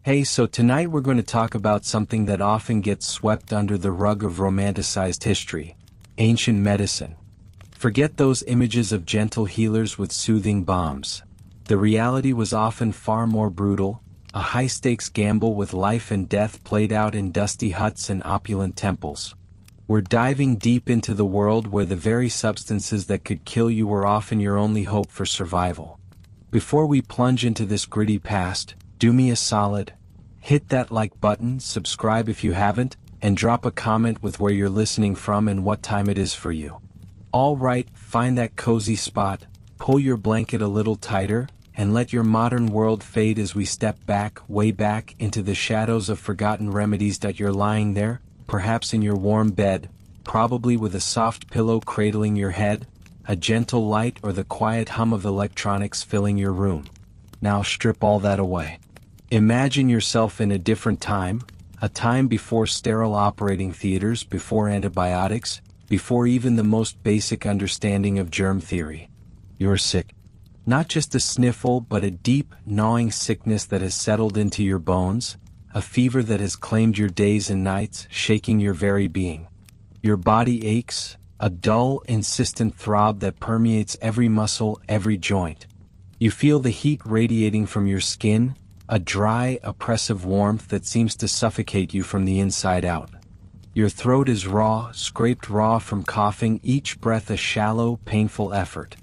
Hey, so tonight we're going to talk about something that often gets swept under the rug of romanticized history: ancient medicine. Forget those images of gentle healers with soothing balms. The reality was often far more brutal, a high-stakes gamble with life and death played out in dusty huts and opulent temples. We're diving deep into the world where the very substances that could kill you were often your only hope for survival. Before we plunge into this gritty past, do me a solid. Hit that like button, subscribe if you haven't, and drop a comment with where you're listening from and what time it is for you. Alright, find that cozy spot, pull your blanket a little tighter, and let your modern world fade as we step back, way back, into the shadows of forgotten remedies that you're lying there, perhaps in your warm bed, probably with a soft pillow cradling your head, a gentle light or the quiet hum of electronics filling your room. Now strip all that away. Imagine yourself in a different time, a time before sterile operating theaters, before antibiotics, before even the most basic understanding of germ theory. You're sick. Not just a sniffle, but a deep, gnawing sickness that has settled into your bones, a fever that has claimed your days and nights, shaking your very being. Your body aches, a dull, insistent throb that permeates every muscle, every joint. You feel the heat radiating from your skin, a dry, oppressive warmth that seems to suffocate you from the inside out. Your throat is raw, scraped raw from coughing, each breath a shallow, painful effort.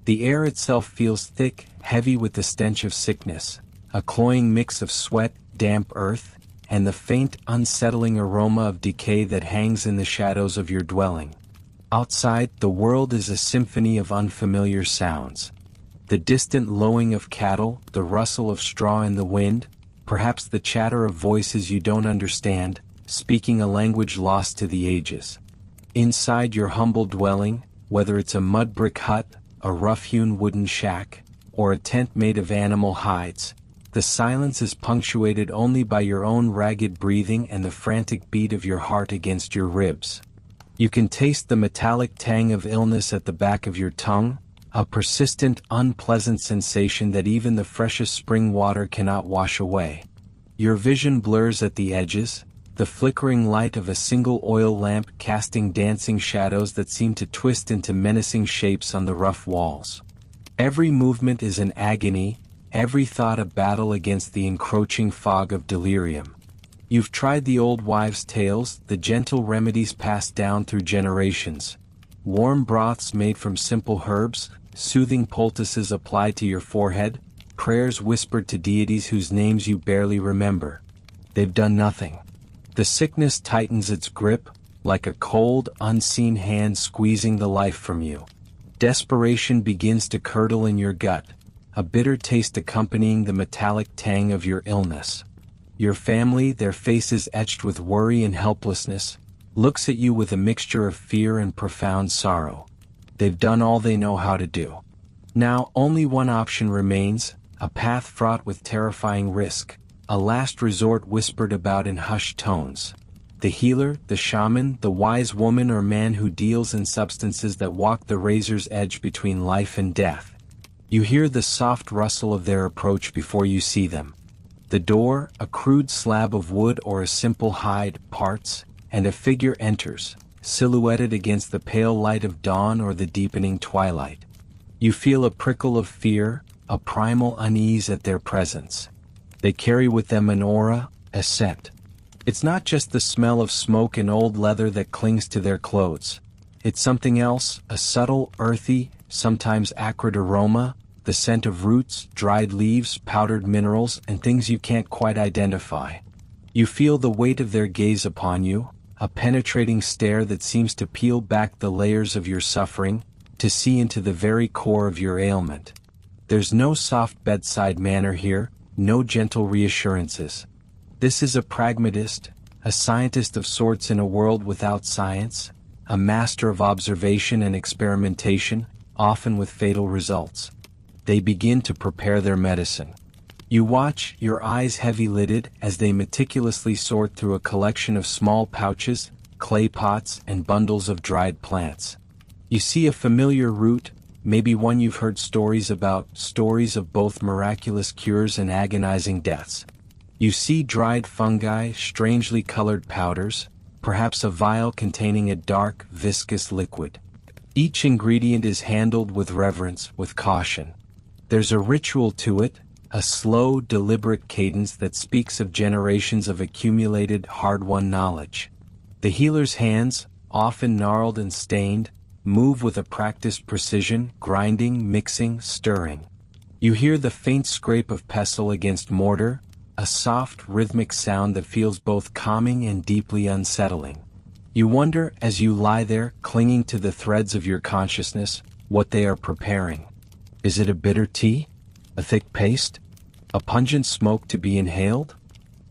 The air itself feels thick, heavy with the stench of sickness, a cloying mix of sweat, damp earth, and the faint, unsettling aroma of decay that hangs in the shadows of your dwelling. Outside, the world is a symphony of unfamiliar sounds. The distant lowing of cattle, the rustle of straw in the wind, perhaps the chatter of voices you don't understand, speaking a language lost to the ages. Inside your humble dwelling, whether it's a mud brick hut, a rough-hewn wooden shack, or a tent made of animal hides, the silence is punctuated only by your own ragged breathing and the frantic beat of your heart against your ribs. You can taste the metallic tang of illness at the back of your tongue, a persistent, unpleasant sensation that even the freshest spring water cannot wash away. Your vision blurs at the edges, the flickering light of a single oil lamp casting dancing shadows that seem to twist into menacing shapes on the rough walls. Every movement is an agony, every thought a battle against the encroaching fog of delirium. You've tried the old wives' tales, the gentle remedies passed down through generations. Warm broths made from simple herbs, soothing poultices applied to your forehead, prayers whispered to deities whose names you barely remember. They've done nothing. The sickness tightens its grip, like a cold, unseen hand squeezing the life from you. Desperation begins to curdle in your gut, a bitter taste accompanying the metallic tang of your illness. Your family, their faces etched with worry and helplessness, looks at you with a mixture of fear and profound sorrow. They've done all they know how to do. Now only one option remains, a path fraught with terrifying risk, a last resort whispered about in hushed tones. The healer, the shaman, the wise woman or man who deals in substances that walk the razor's edge between life and death. You hear the soft rustle of their approach before you see them. The door, a crude slab of wood or a simple hide, parts, and a figure enters, silhouetted against the pale light of dawn or the deepening twilight. You feel a prickle of fear, a primal unease at their presence. They carry with them an aura, a scent. It's not just the smell of smoke and old leather that clings to their clothes. It's something else, a subtle, earthy, sometimes acrid aroma, the scent of roots, dried leaves, powdered minerals, and things you can't quite identify. You feel the weight of their gaze upon you, a penetrating stare that seems to peel back the layers of your suffering, to see into the very core of your ailment. There's no soft bedside manner here, no gentle reassurances. This is a pragmatist, a scientist of sorts in a world without science, a master of observation and experimentation, often with fatal results. They begin to prepare their medicine. You watch, your eyes heavy-lidded, as they meticulously sort through a collection of small pouches, clay pots, and bundles of dried plants. You see a familiar root, maybe one you've heard stories about, stories of both miraculous cures and agonizing deaths. You see dried fungi, strangely colored powders, perhaps a vial containing a dark, viscous liquid. Each ingredient is handled with reverence, with caution. There's a ritual to it, a slow, deliberate cadence that speaks of generations of accumulated, hard-won knowledge. The healer's hands, often gnarled and stained, move with a practiced precision, grinding, mixing, stirring. You hear the faint scrape of pestle against mortar, a soft, rhythmic sound that feels both calming and deeply unsettling. You wonder, as you lie there, clinging to the threads of your consciousness, what they are preparing. Is it a bitter tea? A thick paste? A pungent smoke to be inhaled?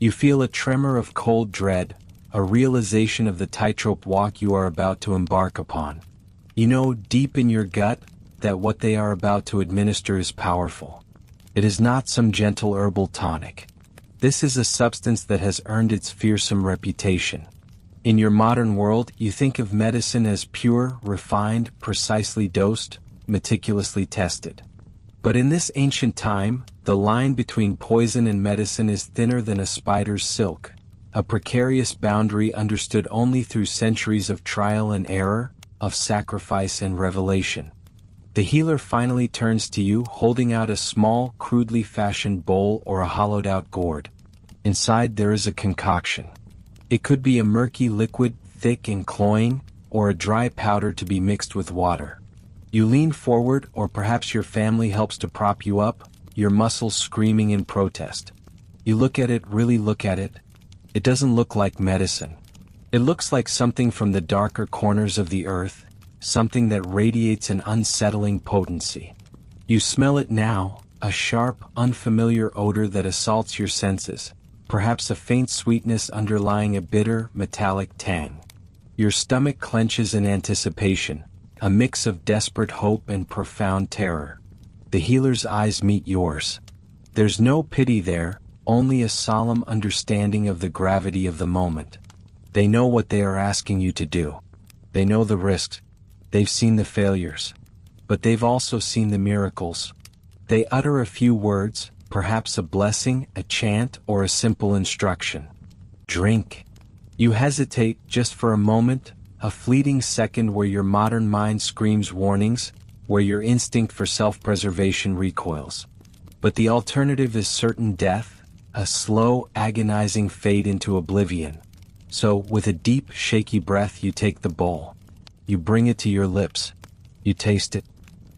You feel a tremor of cold dread, a realization of the tightrope walk you are about to embark upon. You know deep in your gut that what they are about to administer is powerful. It is not some gentle herbal tonic. This is a substance that has earned its fearsome reputation. In your modern world, you think of medicine as pure, refined, precisely dosed, meticulously tested. But in this ancient time, the line between poison and medicine is thinner than a spider's silk, a precarious boundary understood only through centuries of trial and error, of sacrifice and revelation. The healer finally turns to you, holding out a small, crudely fashioned bowl or a hollowed-out gourd. Inside there is a concoction. It could be a murky liquid, thick and cloying, or a dry powder to be mixed with water. You lean forward, or perhaps your family helps to prop you up, your muscles screaming in protest. You look at it, really look at it. It doesn't look like medicine. It looks like something from the darker corners of the earth, something that radiates an unsettling potency. You smell it now, a sharp, unfamiliar odor that assaults your senses, perhaps a faint sweetness underlying a bitter, metallic tang. Your stomach clenches in anticipation, a mix of desperate hope and profound terror. The healer's eyes meet yours. There's no pity there, only a solemn understanding of the gravity of the moment. They know what they are asking you to do. They know the risks. They've seen the failures. But they've also seen the miracles. They utter a few words, perhaps a blessing, a chant, or a simple instruction. Drink. You hesitate just for a moment, a fleeting second where your modern mind screams warnings, where your instinct for self-preservation recoils. But the alternative is certain death, a slow, agonizing fade into oblivion. So, with a deep, shaky breath, you take the bowl. You bring it to your lips. You taste it.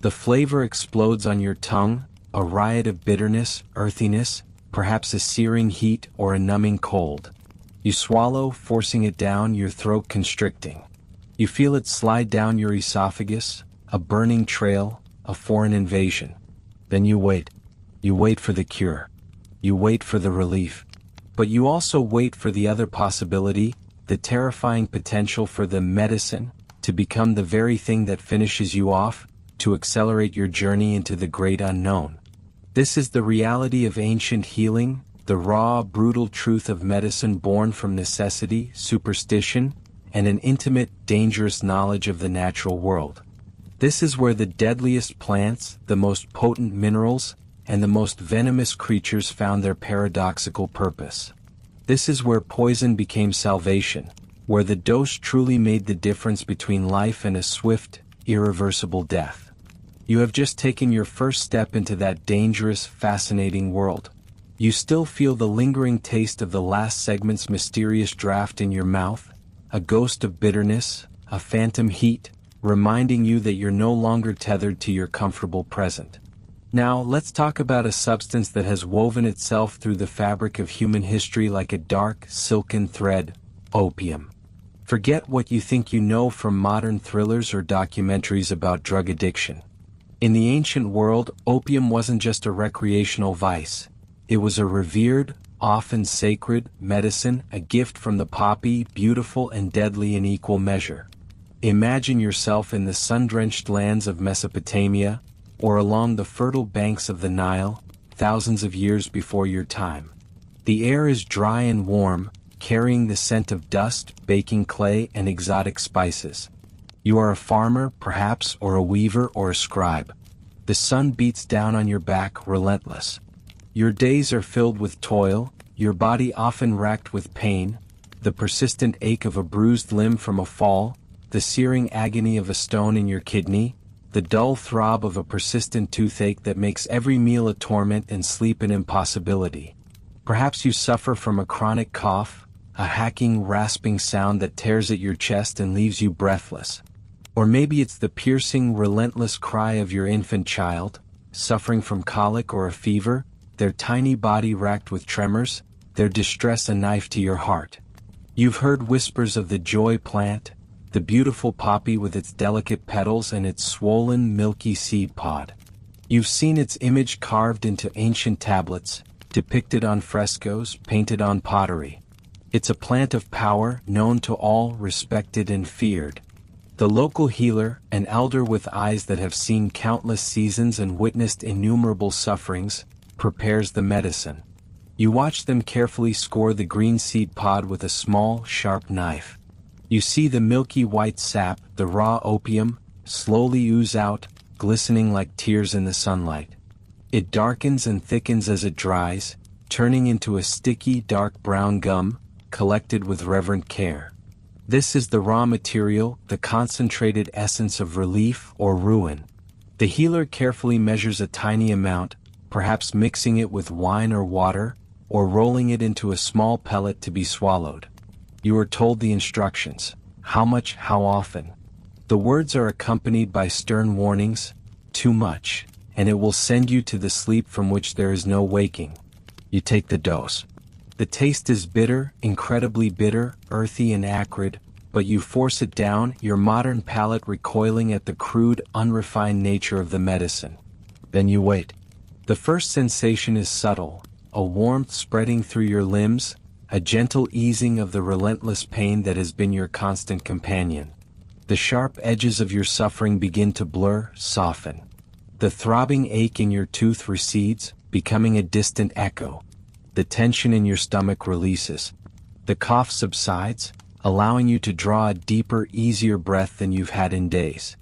The flavor explodes on your tongue, a riot of bitterness, earthiness, perhaps a searing heat or a numbing cold. You swallow, forcing it down, your throat constricting. You feel it slide down your esophagus, a burning trail, a foreign invasion. Then you wait. You wait for the cure. You wait for the relief. But you also wait for the other possibility, the terrifying potential for the medicine to become the very thing that finishes you off, to accelerate your journey into the great unknown. This is the reality of ancient healing, the raw, brutal truth of medicine born from necessity, superstition, and an intimate, dangerous knowledge of the natural world. This is where the deadliest plants, the most potent minerals, and the most venomous creatures found their paradoxical purpose. This is where poison became salvation, where the dose truly made the difference between life and a swift, irreversible death. You have just taken your first step into that dangerous, fascinating world. You still feel the lingering taste of the last segment's mysterious draft in your mouth, a ghost of bitterness, a phantom heat, reminding you that you're no longer tethered to your comfortable present. Now, let's talk about a substance that has woven itself through the fabric of human history like a dark, silken thread: opium. Forget what you think you know from modern thrillers or documentaries about drug addiction. In the ancient world, opium wasn't just a recreational vice. It was a revered, often sacred, medicine, a gift from the poppy, beautiful and deadly in equal measure. Imagine yourself in the sun-drenched lands of Mesopotamia, or along the fertile banks of the Nile, thousands of years before your time. The air is dry and warm, carrying the scent of dust, baking clay, and exotic spices. You are a farmer, perhaps, or a weaver, or a scribe. The sun beats down on your back, relentless. Your days are filled with toil, your body often racked with pain, the persistent ache of a bruised limb from a fall, the searing agony of a stone in your kidney, the dull throb of a persistent toothache that makes every meal a torment and sleep an impossibility. Perhaps you suffer from a chronic cough, a hacking, rasping sound that tears at your chest and leaves you breathless. Or maybe it's the piercing, relentless cry of your infant child, suffering from colic or a fever, their tiny body racked with tremors, their distress a knife to your heart. You've heard whispers of the joy plant, the beautiful poppy with its delicate petals and its swollen, milky seed pod. You've seen its image carved into ancient tablets, depicted on frescoes, painted on pottery. It's a plant of power, known to all, respected and feared. The local healer, an elder with eyes that have seen countless seasons and witnessed innumerable sufferings, prepares the medicine. You watch them carefully score the green seed pod with a small, sharp knife. You see the milky white sap, the raw opium, slowly ooze out, glistening like tears in the sunlight. It darkens and thickens as it dries, turning into a sticky, dark brown gum, collected with reverent care. This is the raw material, the concentrated essence of relief or ruin. The healer carefully measures a tiny amount, perhaps mixing it with wine or water, or rolling it into a small pellet to be swallowed. You are told the instructions: how much, how often. The words are accompanied by stern warnings: too much, and it will send you to the sleep from which there is no waking. You take the dose. The taste is bitter, incredibly bitter, earthy and acrid, but you force it down, your modern palate recoiling at the crude, unrefined nature of the medicine. Then you wait. The first sensation is subtle, a warmth spreading through your limbs, a gentle easing of the relentless pain that has been your constant companion. The sharp edges of your suffering begin to blur, soften. The throbbing ache in your tooth recedes, becoming a distant echo. The tension in your stomach releases. The cough subsides, allowing you to draw a deeper, easier breath than you've had in days.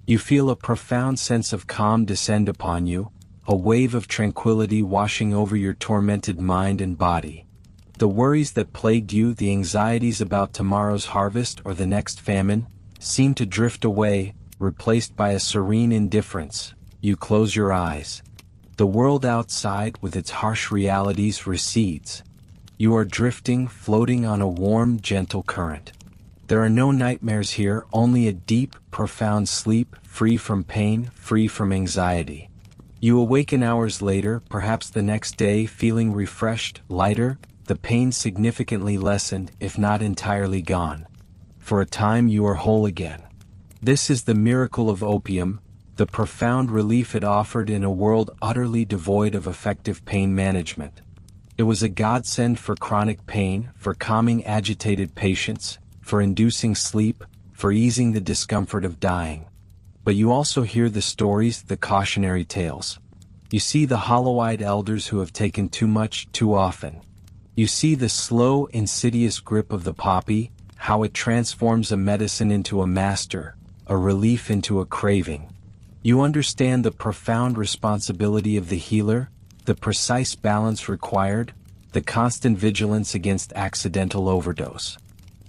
You feel a profound sense of calm descend upon you, a wave of tranquility washing over your tormented mind and body. The worries that plagued you, the anxieties about tomorrow's harvest or the next famine, seem to drift away, replaced by a serene indifference. You close your eyes. The world outside, with its harsh realities, recedes. You are drifting, floating on a warm, gentle current. There are no nightmares here, only a deep, profound sleep, free from pain, free from anxiety. You awaken hours later, perhaps the next day, feeling refreshed, lighter, the pain significantly lessened, if not entirely gone. For a time you are whole again. This is the miracle of opium, the profound relief it offered in a world utterly devoid of effective pain management. It was a godsend for chronic pain, for calming agitated patients, for inducing sleep, for easing the discomfort of dying. But you also hear the stories, the cautionary tales. You see the hollow-eyed elders who have taken too much, too often. You see the slow, insidious grip of the poppy, how it transforms a medicine into a master, a relief into a craving. You understand the profound responsibility of the healer, the precise balance required, the constant vigilance against accidental overdose.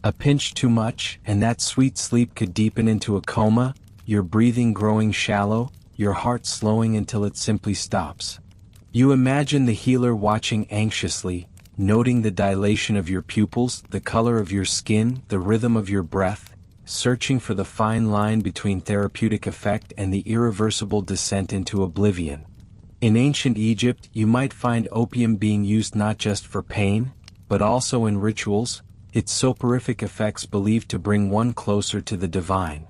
A pinch too much, and that sweet sleep could deepen into a coma, your breathing growing shallow, your heart slowing until it simply stops. You imagine the healer watching anxiously, noting the dilation of your pupils, the color of your skin, the rhythm of your breath, searching for the fine line between therapeutic effect and the irreversible descent into oblivion. In ancient Egypt, you might find opium being used not just for pain, but also in rituals, its soporific effects believed to bring one closer to the divine.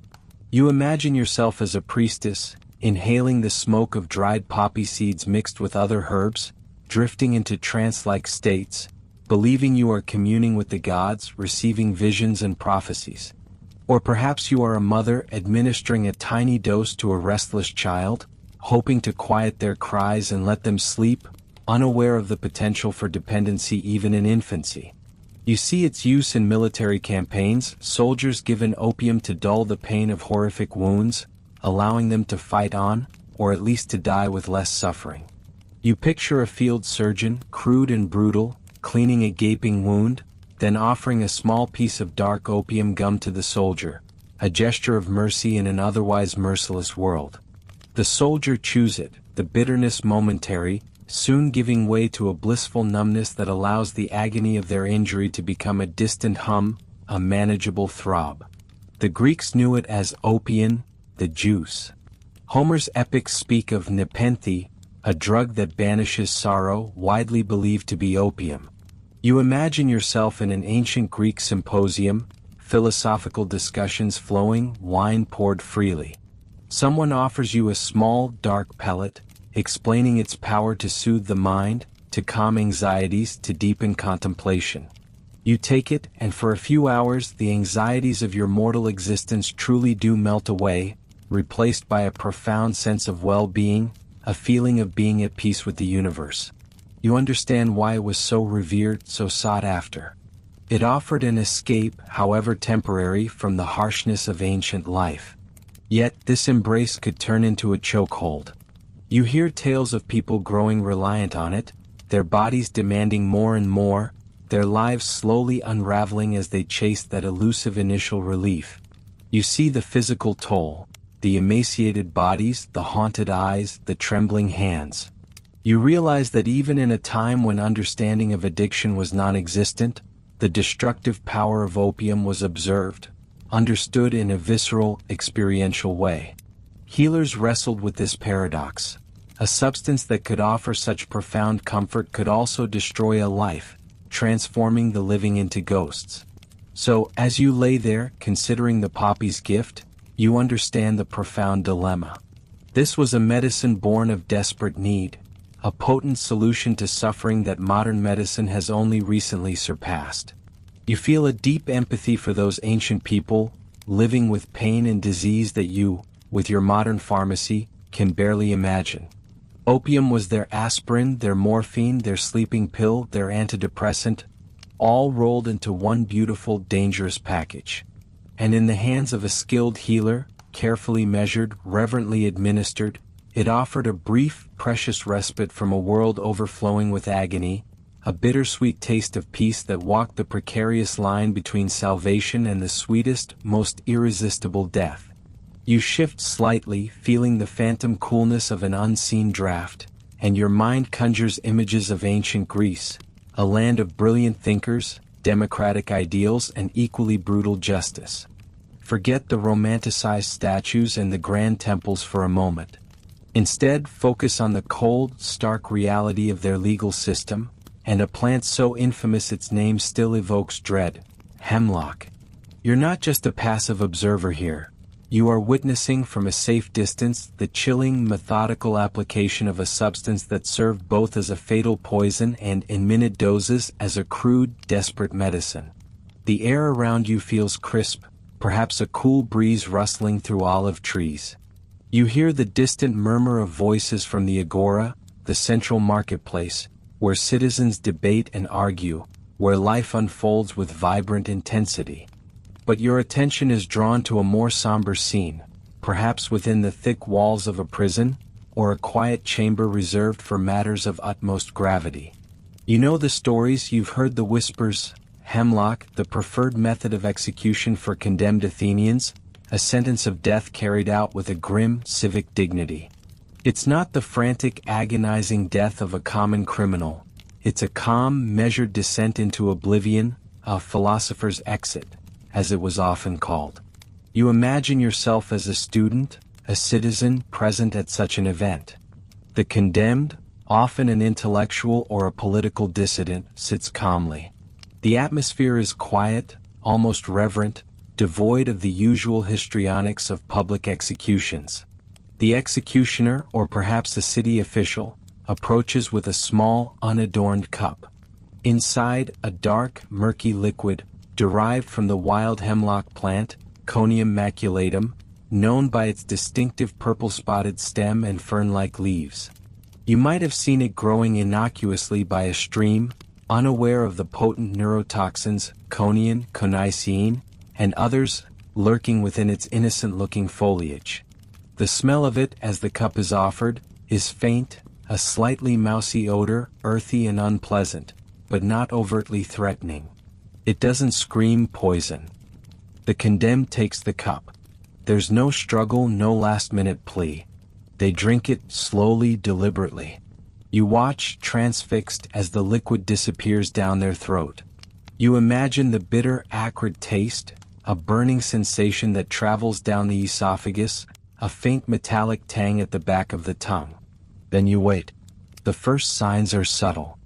You imagine yourself as a priestess, inhaling the smoke of dried poppy seeds mixed with other herbs, drifting into trance-like states, believing you are communing with the gods, receiving visions and prophecies. Or perhaps you are a mother administering a tiny dose to a restless child, hoping to quiet their cries and let them sleep, unaware of the potential for dependency even in infancy. You see its use in military campaigns, soldiers given opium to dull the pain of horrific wounds, allowing them to fight on, or at least to die with less suffering. You picture a field surgeon, crude and brutal, cleaning a gaping wound, then offering a small piece of dark opium gum to the soldier, a gesture of mercy in an otherwise merciless world. The soldier chews it, the bitterness momentary, soon giving way to a blissful numbness that allows the agony of their injury to become a distant hum, a manageable throb. The Greeks knew it as opium, the juice. Homer's epics speak of nepenthe, a drug that banishes sorrow, widely believed to be opium. You imagine yourself in an ancient Greek symposium, philosophical discussions flowing, wine poured freely. Someone offers you a small, dark pellet, explaining its power to soothe the mind, to calm anxieties, to deepen contemplation. You take it, and for a few hours the anxieties of your mortal existence truly do melt away, replaced by a profound sense of well-being, a feeling of being at peace with the universe. You understand why it was so revered, so sought after. It offered an escape, however temporary, from the harshness of ancient life. Yet this embrace could turn into a chokehold. You hear tales of people growing reliant on it, their bodies demanding more and more, their lives slowly unraveling as they chase that elusive initial relief. You see the physical toll, the emaciated bodies, the haunted eyes, the trembling hands. You realize that even in a time when understanding of addiction was non-existent, the destructive power of opium was observed, understood in a visceral, experiential way. Healers wrestled with this paradox. A substance that could offer such profound comfort could also destroy a life, transforming the living into ghosts. So, as you lay there, considering the poppy's gift, you understand the profound dilemma. This was a medicine born of desperate need, a potent solution to suffering that modern medicine has only recently surpassed. You feel a deep empathy for those ancient people, living with pain and disease that you, with your modern pharmacy, can barely imagine. Opium was their aspirin, their morphine, their sleeping pill, their antidepressant, all rolled into one beautiful, dangerous package. And in the hands of a skilled healer, carefully measured, reverently administered, it offered a brief, precious respite from a world overflowing with agony, a bittersweet taste of peace that walked the precarious line between salvation and the sweetest, most irresistible death. You shift slightly, feeling the phantom coolness of an unseen draft, and your mind conjures images of ancient Greece, a land of brilliant thinkers, democratic ideals, and equally brutal justice. Forget the romanticized statues and the grand temples for a moment. Instead, focus on the cold, stark reality of their legal system, and a plant so infamous its name still evokes dread: hemlock. You're not just a passive observer here. You are witnessing from a safe distance the chilling, methodical application of a substance that served both as a fatal poison and, in minute doses, as a crude, desperate medicine. The air around you feels crisp, perhaps a cool breeze rustling through olive trees. You hear the distant murmur of voices from the agora, the central marketplace, where citizens debate and argue, where life unfolds with vibrant intensity. But your attention is drawn to a more somber scene, perhaps within the thick walls of a prison, or a quiet chamber reserved for matters of utmost gravity. You know the stories, you've heard the whispers: hemlock, the preferred method of execution for condemned Athenians, a sentence of death carried out with a grim, civic dignity. It's not the frantic, agonizing death of a common criminal. It's a calm, measured descent into oblivion, a philosopher's exit, as it was often called. You imagine yourself as a student, a citizen, present at such an event. The condemned, often an intellectual or a political dissident, sits calmly. The atmosphere is quiet, almost reverent, devoid of the usual histrionics of public executions. The executioner, or perhaps a city official, approaches with a small, unadorned cup. Inside, a dark, murky liquid, derived from the wild hemlock plant, Conium maculatum, known by its distinctive purple-spotted stem and fern-like leaves. You might have seen it growing innocuously by a stream, unaware of the potent neurotoxins, coniine, coniceine, and others, lurking within its innocent-looking foliage. The smell of it, as the cup is offered, is faint, a slightly mousy odor, earthy and unpleasant, but not overtly threatening. It doesn't scream poison. The condemned takes the cup. There's no struggle, no last-minute plea. They drink it slowly, deliberately. You watch, transfixed, as the liquid disappears down their throat. You imagine the bitter, acrid taste, a burning sensation that travels down the esophagus, a faint metallic tang at the back of the tongue. Then you wait. The first signs are subtle.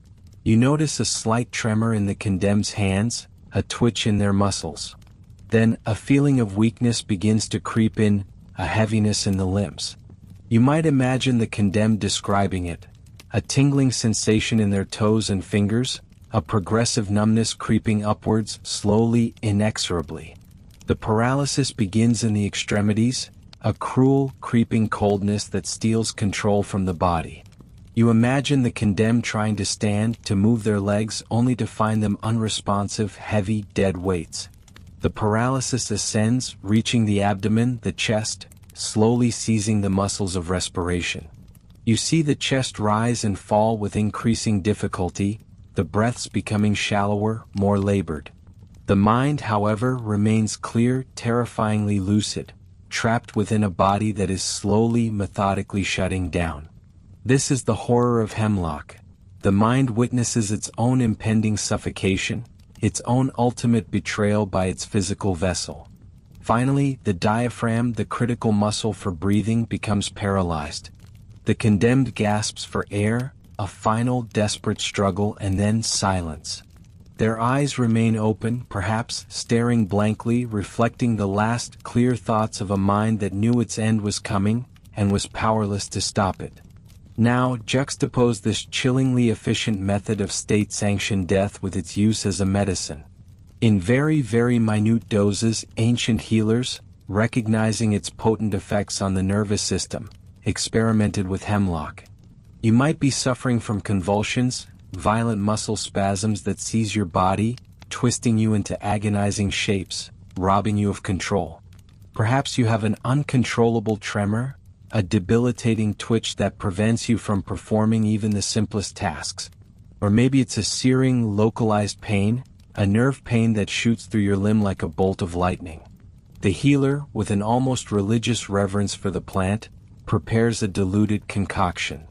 You notice a slight tremor in the condemned's hands, a twitch in their muscles. Then, a feeling of weakness begins to creep in, a heaviness in the limbs. You might imagine the condemned describing it. A tingling sensation in their toes and fingers, a progressive numbness creeping upwards, slowly, inexorably. The paralysis begins in the extremities, a cruel, creeping coldness that steals control from the body. You imagine the condemned trying to stand, to move their legs, only to find them unresponsive, heavy, dead weights. The paralysis ascends, reaching the abdomen, the chest, slowly seizing the muscles of respiration. You see the chest rise and fall with increasing difficulty, the breaths becoming shallower, more labored. The mind, however, remains clear, terrifyingly lucid, trapped within a body that is slowly, methodically shutting down. This is the horror of hemlock. The mind witnesses its own impending suffocation, its own ultimate betrayal by its physical vessel. Finally, the diaphragm, the critical muscle for breathing, becomes paralyzed. The condemned gasps for air, a final, desperate struggle, and then silence. Their eyes remain open, perhaps staring blankly, reflecting the last clear thoughts of a mind that knew its end was coming, and was powerless to stop it. Now, juxtapose this chillingly efficient method of state-sanctioned death with its use as a medicine. In very, very minute doses, ancient healers, recognizing its potent effects on the nervous system, experimented with hemlock. You might be suffering from convulsions, violent muscle spasms that seize your body, twisting you into agonizing shapes, robbing you of control. Perhaps you have an uncontrollable tremor, a debilitating twitch that prevents you from performing even the simplest tasks. Or maybe it's a searing, localized pain, a nerve pain that shoots through your limb like a bolt of lightning. The healer, with an almost religious reverence for the plant, prepares a diluted concoction.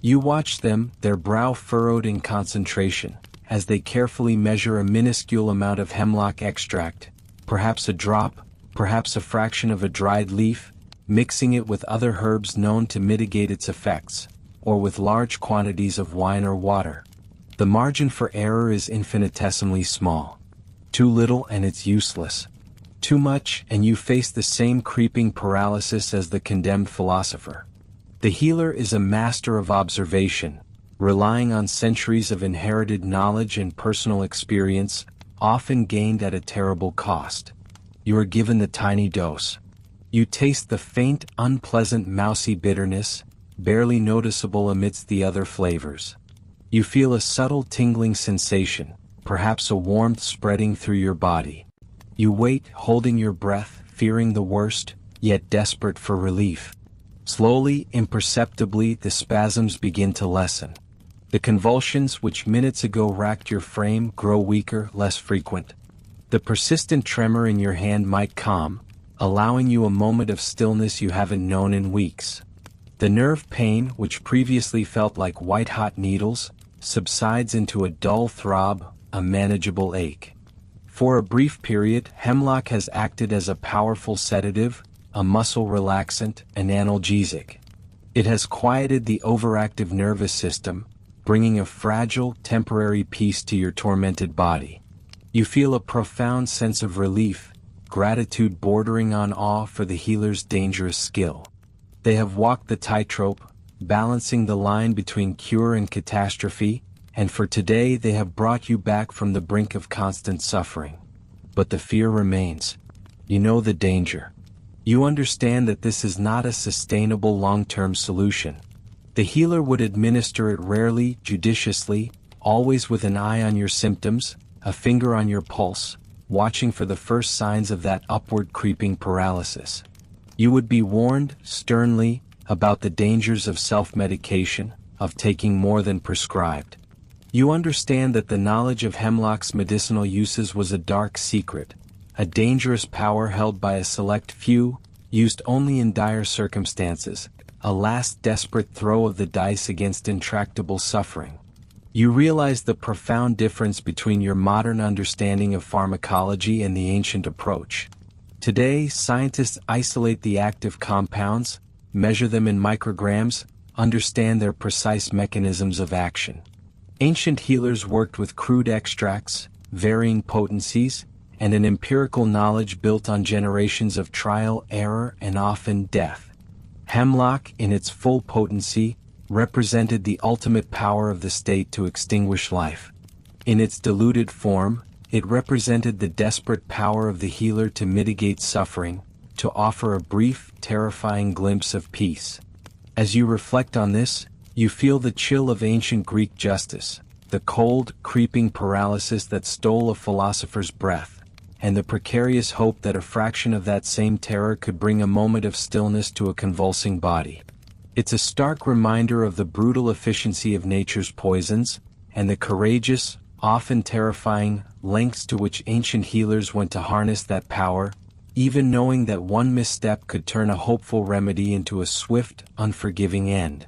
You watch them, their brow furrowed in concentration, as they carefully measure a minuscule amount of hemlock extract, perhaps a drop, perhaps a fraction of a dried leaf, mixing it with other herbs known to mitigate its effects, or with large quantities of wine or water. The margin for error is infinitesimally small. Too little and it's useless. Too much and you face the same creeping paralysis as the condemned philosopher. The healer is a master of observation, relying on centuries of inherited knowledge and personal experience, often gained at a terrible cost. You are given the tiny dose. You taste the faint, unpleasant, mousy bitterness, barely noticeable amidst the other flavors. You feel a subtle tingling sensation, perhaps a warmth spreading through your body. You wait, holding your breath, fearing the worst, yet desperate for relief. Slowly, imperceptibly, the spasms begin to lessen. The convulsions which minutes ago racked your frame grow weaker, less frequent. The persistent tremor in your hand might calm, allowing you a moment of stillness you haven't known in weeks. The nerve pain, which previously felt like white-hot needles, subsides into a dull throb, a manageable ache. For a brief period, hemlock has acted as a powerful sedative, a muscle relaxant, an analgesic. It has quieted the overactive nervous system, bringing a fragile, temporary peace to your tormented body. You feel a profound sense of relief, gratitude bordering on awe for the healer's dangerous skill. They have walked the tightrope, balancing the line between cure and catastrophe, and for today they have brought you back from the brink of constant suffering. But the fear remains. You know the danger. You understand that this is not a sustainable long-term solution. The healer would administer it rarely, judiciously, always with an eye on your symptoms, a finger on your pulse, watching for the first signs of that upward creeping paralysis. You would be warned, sternly, about the dangers of self-medication, of taking more than prescribed. You understand that the knowledge of hemlock's medicinal uses was a dark secret, a dangerous power held by a select few, used only in dire circumstances, a last desperate throw of the dice against intractable suffering. You realize the profound difference between your modern understanding of pharmacology and the ancient approach. Today, scientists isolate the active compounds, measure them in micrograms, understand their precise mechanisms of action. Ancient healers worked with crude extracts, varying potencies, and an empirical knowledge built on generations of trial, error, and often death. Hemlock, in its full potency, represented the ultimate power of the state to extinguish life. In its diluted form, it represented the desperate power of the healer to mitigate suffering, to offer a brief, terrifying glimpse of peace. As you reflect on this, you feel the chill of ancient Greek justice, the cold, creeping paralysis that stole a philosopher's breath, and the precarious hope that a fraction of that same terror could bring a moment of stillness to a convulsing body. It's a stark reminder of the brutal efficiency of nature's poisons, and the courageous, often terrifying, lengths to which ancient healers went to harness that power, even knowing that one misstep could turn a hopeful remedy into a swift, unforgiving end.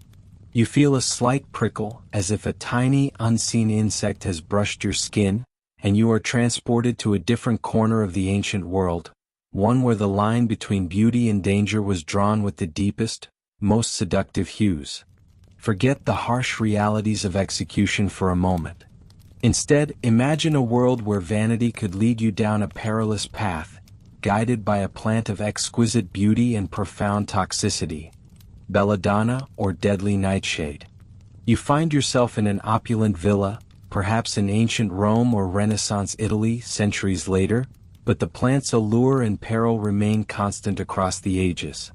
You feel a slight prickle, as if a tiny, unseen insect has brushed your skin, and you are transported to a different corner of the ancient world, one where the line between beauty and danger was drawn with the deepest, most seductive hues. Forget the harsh realities of execution for a moment. Instead, imagine a world where vanity could lead you down a perilous path, guided by a plant of exquisite beauty and profound toxicity. Belladonna, or deadly nightshade. You find yourself in an opulent villa, perhaps in ancient Rome or Renaissance Italy centuries later, but the plant's allure and peril remain constant across the ages.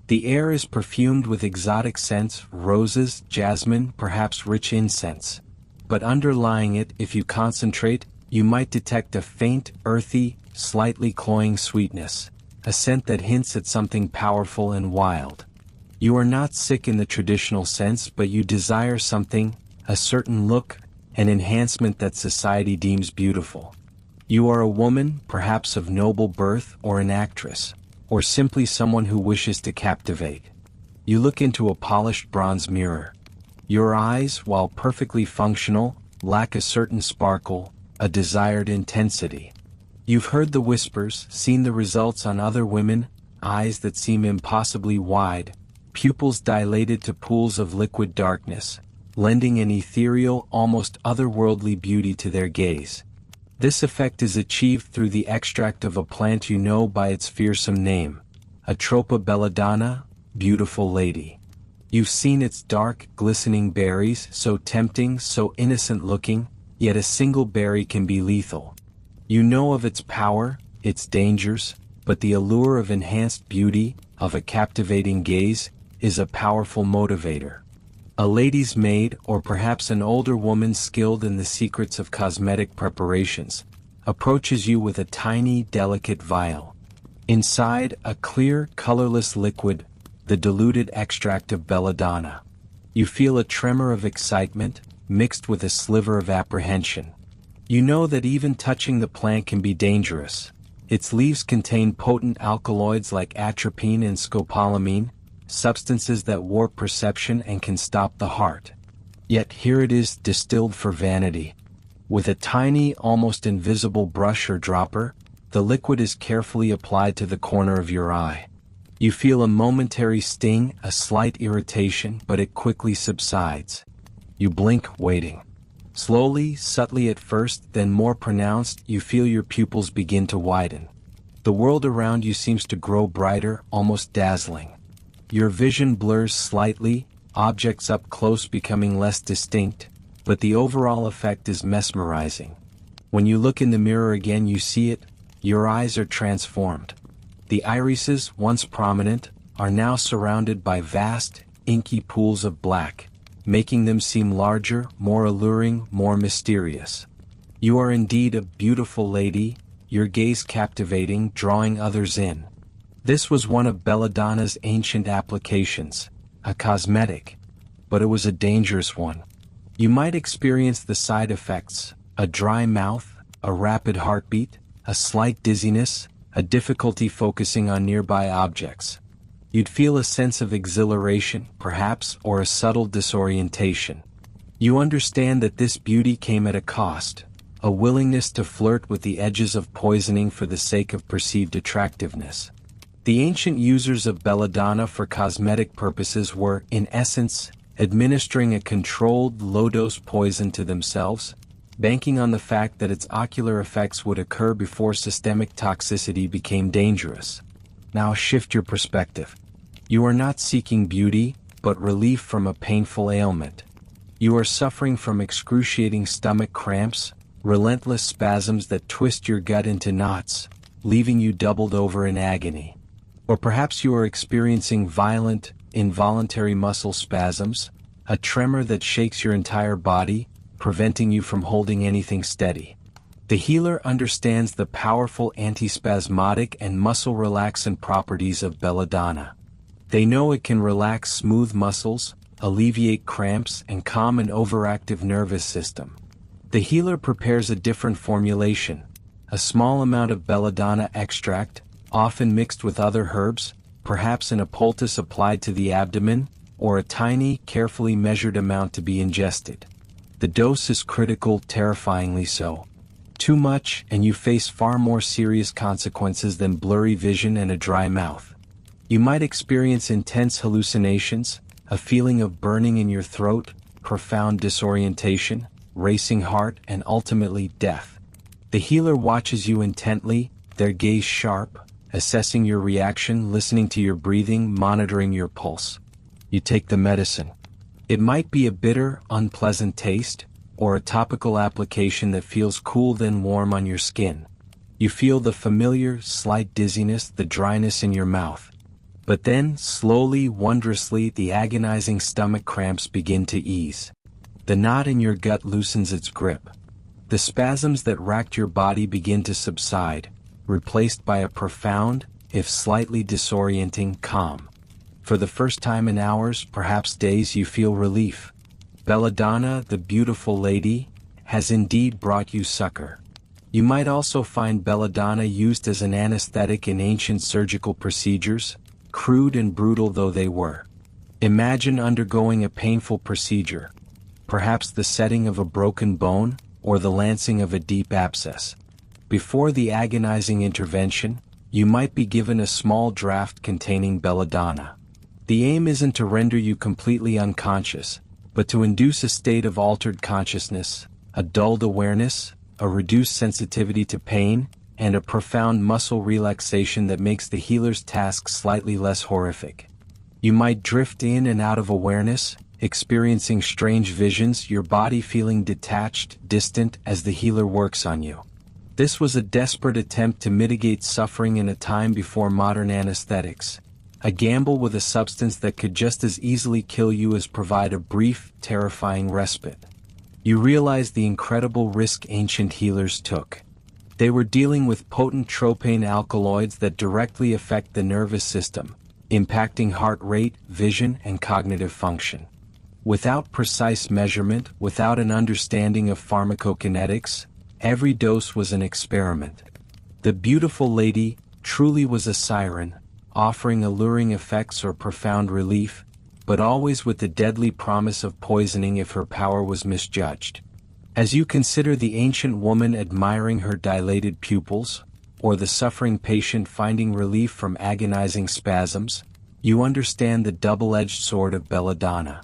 The air is perfumed with exotic scents, roses, jasmine, perhaps rich incense. But underlying it, if you concentrate, you might detect a faint, earthy, slightly cloying sweetness, a scent that hints at something powerful and wild. You are not sick in the traditional sense, but you desire something, a certain look, an enhancement that society deems beautiful. You are a woman, perhaps of noble birth, or an actress, or simply someone who wishes to captivate. You look into a polished bronze mirror. Your eyes, while perfectly functional, lack a certain sparkle, a desired intensity. You've heard the whispers, seen the results on other women, eyes that seem impossibly wide, pupils dilated to pools of liquid darkness, lending an ethereal, almost otherworldly beauty to their gaze. This effect is achieved through the extract of a plant you know by its fearsome name, Atropa belladonna, beautiful lady. You've seen its dark, glistening berries, so tempting, so innocent-looking, yet a single berry can be lethal. You know of its power, its dangers, but the allure of enhanced beauty, of a captivating gaze, is a powerful motivator. A lady's maid, or perhaps an older woman skilled in the secrets of cosmetic preparations, approaches you with a tiny, delicate vial. Inside, a clear, colorless liquid, the diluted extract of belladonna. You feel a tremor of excitement, mixed with a sliver of apprehension. You know that even touching the plant can be dangerous. Its leaves contain potent alkaloids like atropine and scopolamine, substances that warp perception and can stop the heart. Yet here it is, distilled for vanity. With a tiny, almost invisible brush or dropper, the liquid is carefully applied to the corner of your eye. You feel a momentary sting, a slight irritation, but it quickly subsides. You blink, waiting. Slowly, subtly at first, then more pronounced, you feel your pupils begin to widen. The world around you seems to grow brighter, almost dazzling. Your vision blurs slightly, objects up close becoming less distinct, but the overall effect is mesmerizing. When you look in the mirror again, you see it, your eyes are transformed. The irises, once prominent, are now surrounded by vast, inky pools of black, making them seem larger, more alluring, more mysterious. You are indeed a beautiful lady, your gaze captivating, drawing others in. This was one of belladonna's ancient applications, a cosmetic, but it was a dangerous one. You might experience the side effects: a dry mouth, a rapid heartbeat, a slight dizziness, a difficulty focusing on nearby objects. You'd feel a sense of exhilaration, perhaps, or a subtle disorientation. You understand that this beauty came at a cost, a willingness to flirt with the edges of poisoning for the sake of perceived attractiveness. The ancient users of belladonna for cosmetic purposes were, in essence, administering a controlled low-dose poison to themselves, banking on the fact that its ocular effects would occur before systemic toxicity became dangerous. Now shift your perspective. You are not seeking beauty, but relief from a painful ailment. You are suffering from excruciating stomach cramps, relentless spasms that twist your gut into knots, leaving you doubled over in agony. Or perhaps you are experiencing violent, involuntary muscle spasms, a tremor that shakes your entire body, preventing you from holding anything steady. The healer understands the powerful antispasmodic and muscle relaxant properties of belladonna. They know it can relax smooth muscles, alleviate cramps, and calm an overactive nervous system. The healer prepares a different formulation: a small amount of belladonna extract, often mixed with other herbs, perhaps in a poultice applied to the abdomen, or a tiny, carefully measured amount to be ingested. The dose is critical, terrifyingly so. Too much, and you face far more serious consequences than blurry vision and a dry mouth. You might experience intense hallucinations, a feeling of burning in your throat, profound disorientation, racing heart, and ultimately death. The healer watches you intently, their gaze sharp, assessing your reaction, listening to your breathing, monitoring your pulse. You take the medicine. It might be a bitter, unpleasant taste, or a topical application that feels cool then warm on your skin. You feel the familiar, slight dizziness, the dryness in your mouth. But then, slowly, wondrously, the agonizing stomach cramps begin to ease. The knot in your gut loosens its grip. The spasms that racked your body begin to subside, replaced by a profound, if slightly disorienting, calm. For the first time in hours, perhaps days, you feel relief. Belladonna, the beautiful lady, has indeed brought you succor. You might also find belladonna used as an anesthetic in ancient surgical procedures, crude and brutal though they were. Imagine undergoing a painful procedure, perhaps the setting of a broken bone, or the lancing of a deep abscess. Before the agonizing intervention, you might be given a small draught containing belladonna. The aim isn't to render you completely unconscious, but to induce a state of altered consciousness, a dulled awareness, a reduced sensitivity to pain, and a profound muscle relaxation that makes the healer's task slightly less horrific. You might drift in and out of awareness, experiencing strange visions, your body feeling detached, distant, as the healer works on you. This was a desperate attempt to mitigate suffering in a time before modern anesthetics, a gamble with a substance that could just as easily kill you as provide a brief, terrifying respite. You realize the incredible risk ancient healers took. They were dealing with potent tropane alkaloids that directly affect the nervous system, impacting heart rate, vision, and cognitive function. Without precise measurement, without an understanding of pharmacokinetics, every dose was an experiment. The beautiful lady truly was a siren, offering alluring effects or profound relief, but always with the deadly promise of poisoning if her power was misjudged. As you consider the ancient woman admiring her dilated pupils, or the suffering patient finding relief from agonizing spasms, you understand the double-edged sword of belladonna.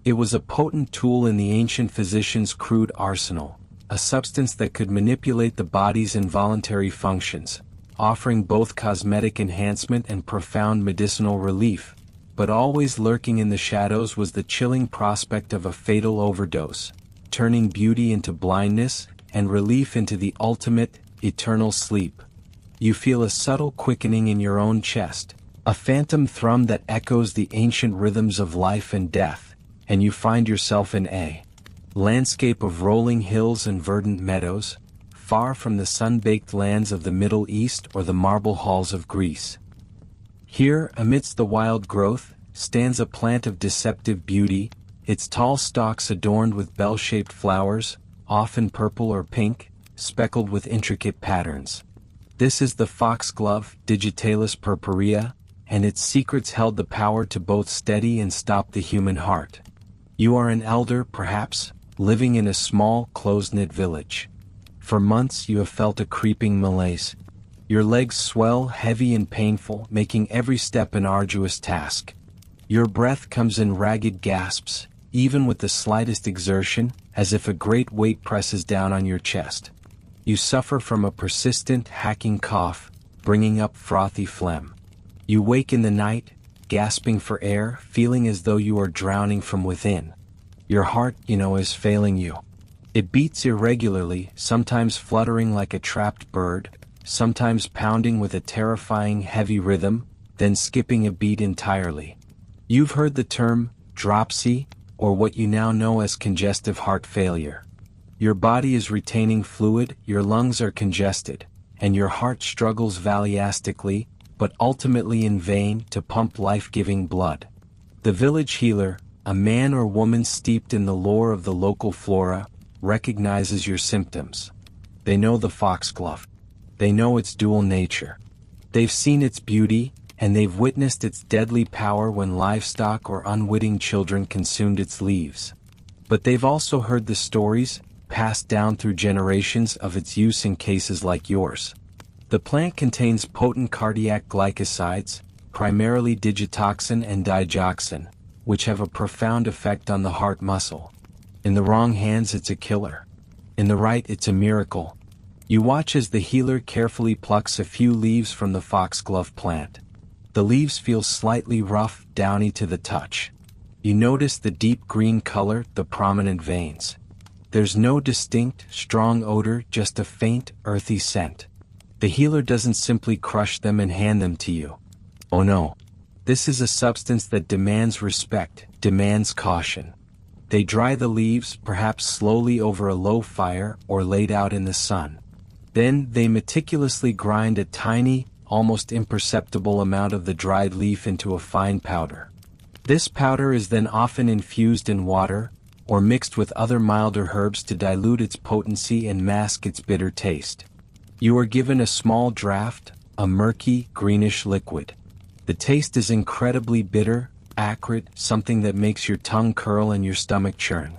It was a potent tool in the ancient physician's crude arsenal, a substance that could manipulate the body's involuntary functions, offering both cosmetic enhancement and profound medicinal relief, but always lurking in the shadows was the chilling prospect of a fatal overdose, turning beauty into blindness, and relief into the ultimate, eternal sleep. You feel a subtle quickening in your own chest, a phantom thrum that echoes the ancient rhythms of life and death, and you find yourself in a landscape of rolling hills and verdant meadows, far from the sun-baked lands of the Middle East or the marble halls of Greece. Here, amidst the wild growth, stands a plant of deceptive beauty, its tall stalks adorned with bell-shaped flowers, often purple or pink, speckled with intricate patterns. This is the foxglove, Digitalis purpurea, and its secrets held the power to both steady and stop the human heart. You are an elder, perhaps, living in a small, close-knit village. For months you have felt a creeping malaise. Your legs swell, heavy and painful, making every step an arduous task. Your breath comes in ragged gasps, even with the slightest exertion, as if a great weight presses down on your chest. You suffer from a persistent, hacking cough, bringing up frothy phlegm. You wake in the night, gasping for air, feeling as though you are drowning from within. Your heart, is failing you. It beats irregularly, sometimes fluttering like a trapped bird, sometimes pounding with a terrifying heavy rhythm, then skipping a beat entirely. You've heard the term dropsy, or what you now know as congestive heart failure. Your body is retaining fluid, your lungs are congested, and your heart struggles valiastically, but ultimately in vain, to pump life-giving blood. The village healer, a man or woman steeped in the lore of the local flora, recognizes your symptoms. They know the foxglove. They know its dual nature. They've seen its beauty, and they've witnessed its deadly power when livestock or unwitting children consumed its leaves. But they've also heard the stories, passed down through generations, of its use in cases like yours. The plant contains potent cardiac glycosides, primarily digitoxin and digoxin, which have a profound effect on the heart muscle. In the wrong hands it's a killer. In the right it's a miracle. You watch as the healer carefully plucks a few leaves from the foxglove plant. The leaves feel slightly rough, downy to the touch. You notice the deep green color, the prominent veins. There's no distinct, strong odor, just a faint, earthy scent. The healer doesn't simply crush them and hand them to you. Oh no. This is a substance that demands respect, demands caution. They dry the leaves, perhaps slowly over a low fire or laid out in the sun. Then they meticulously grind a tiny, almost imperceptible amount of the dried leaf into a fine powder. This powder is then often infused in water, or mixed with other milder herbs to dilute its potency and mask its bitter taste. You are given a small draught, a murky, greenish liquid. The taste is incredibly bitter, acrid, something that makes your tongue curl and your stomach churn.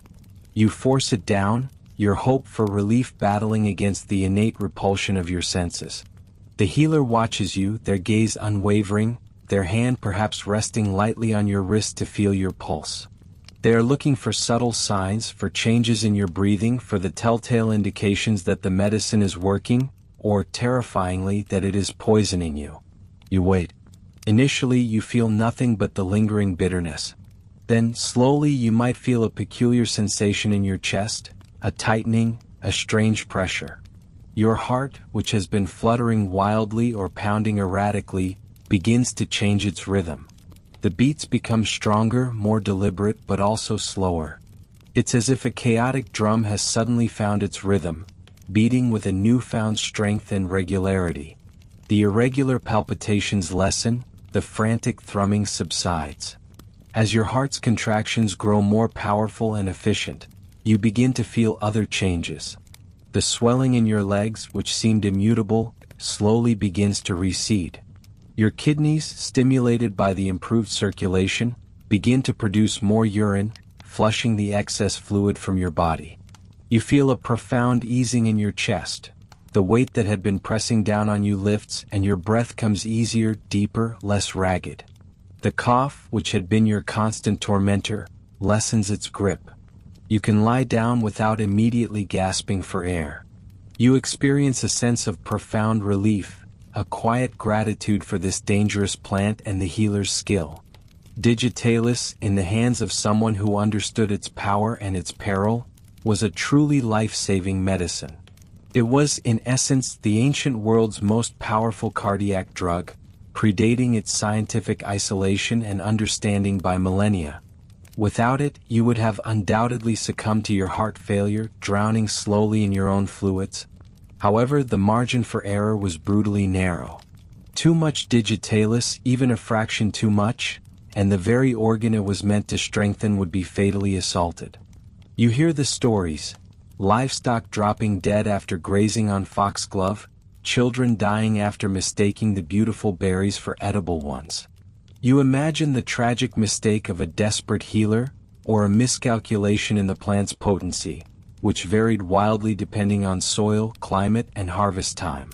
You force it down, your hope for relief battling against the innate repulsion of your senses. The healer watches you, their gaze unwavering, their hand perhaps resting lightly on your wrist to feel your pulse. They are looking for subtle signs, for changes in your breathing, for the telltale indications that the medicine is working, or, terrifyingly, that it is poisoning you. You wait. Initially you feel nothing but the lingering bitterness. Then, slowly you might feel a peculiar sensation in your chest, a tightening, a strange pressure. Your heart, which has been fluttering wildly or pounding erratically, begins to change its rhythm. The beats become stronger, more deliberate, but also slower. It's as if a chaotic drum has suddenly found its rhythm, beating with a newfound strength and regularity. The irregular palpitations lessen, the frantic thrumming subsides. As your heart's contractions grow more powerful and efficient, you begin to feel other changes. The swelling in your legs, which seemed immutable, slowly begins to recede. Your kidneys, stimulated by the improved circulation, begin to produce more urine, flushing the excess fluid from your body. You feel a profound easing in your chest. The weight that had been pressing down on you lifts, and your breath comes easier, deeper, less ragged. The cough, which had been your constant tormentor, lessens its grip. You can lie down without immediately gasping for air. You experience a sense of profound relief, a quiet gratitude for this dangerous plant and the healer's skill. Digitalis, in the hands of someone who understood its power and its peril, was a truly life-saving medicine. It was, in essence, the ancient world's most powerful cardiac drug, predating its scientific isolation and understanding by millennia. Without it, you would have undoubtedly succumbed to your heart failure, drowning slowly in your own fluids. However, the margin for error was brutally narrow. Too much digitalis, even a fraction too much, and the very organ it was meant to strengthen would be fatally assaulted. You hear the stories: livestock dropping dead after grazing on foxglove, children dying after mistaking the beautiful berries for edible ones. You imagine the tragic mistake of a desperate healer, or a miscalculation in the plant's potency, which varied wildly depending on soil, climate, and harvest time.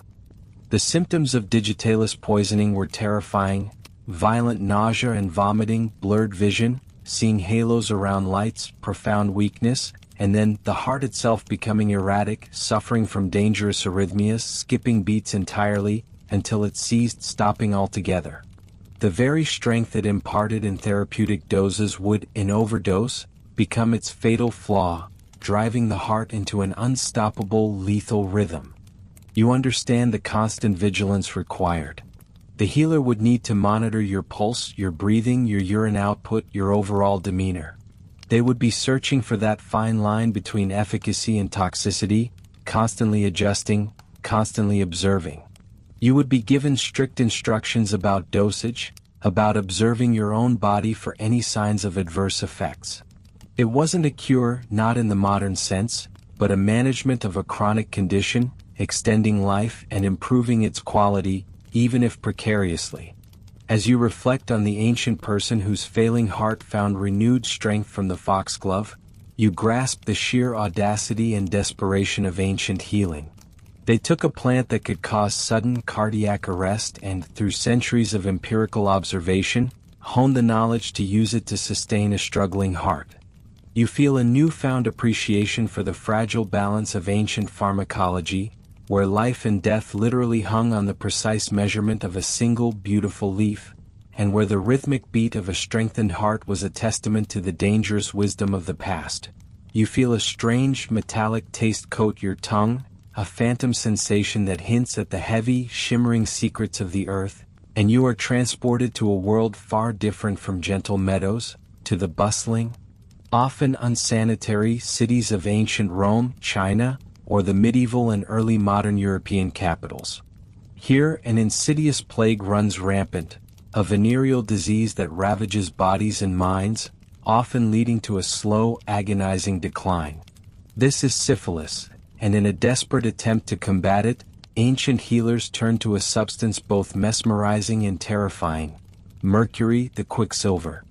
The symptoms of digitalis poisoning were terrifying: violent nausea and vomiting, blurred vision, seeing halos around lights, profound weakness, and then the heart itself becoming erratic, suffering from dangerous arrhythmias, skipping beats entirely, until it ceased, stopping altogether. The very strength it imparted in therapeutic doses would, in overdose, become its fatal flaw, driving the heart into an unstoppable, lethal rhythm. You understand the constant vigilance required. The healer would need to monitor your pulse, your breathing, your urine output, your overall demeanor. They would be searching for that fine line between efficacy and toxicity, constantly adjusting, constantly observing. You would be given strict instructions about dosage, about observing your own body for any signs of adverse effects. It wasn't a cure, not in the modern sense, but a management of a chronic condition, extending life and improving its quality, even if precariously. As you reflect on the ancient person whose failing heart found renewed strength from the foxglove, you grasp the sheer audacity and desperation of ancient healing. They took a plant that could cause sudden cardiac arrest and, through centuries of empirical observation, honed the knowledge to use it to sustain a struggling heart. You feel a newfound appreciation for the fragile balance of ancient pharmacology, where life and death literally hung on the precise measurement of a single beautiful leaf, and where the rhythmic beat of a strengthened heart was a testament to the dangerous wisdom of the past. You feel a strange metallic taste coat your tongue, a phantom sensation that hints at the heavy, shimmering secrets of the earth, and you are transported to a world far different from gentle meadows, to the bustling, often unsanitary cities of ancient Rome, China, or the medieval and early modern European capitals. Here an insidious plague runs rampant, a venereal disease that ravages bodies and minds, often leading to a slow, agonizing decline. This is syphilis, and in a desperate attempt to combat it, ancient healers turn to a substance both mesmerizing and terrifying: mercury, the quicksilver.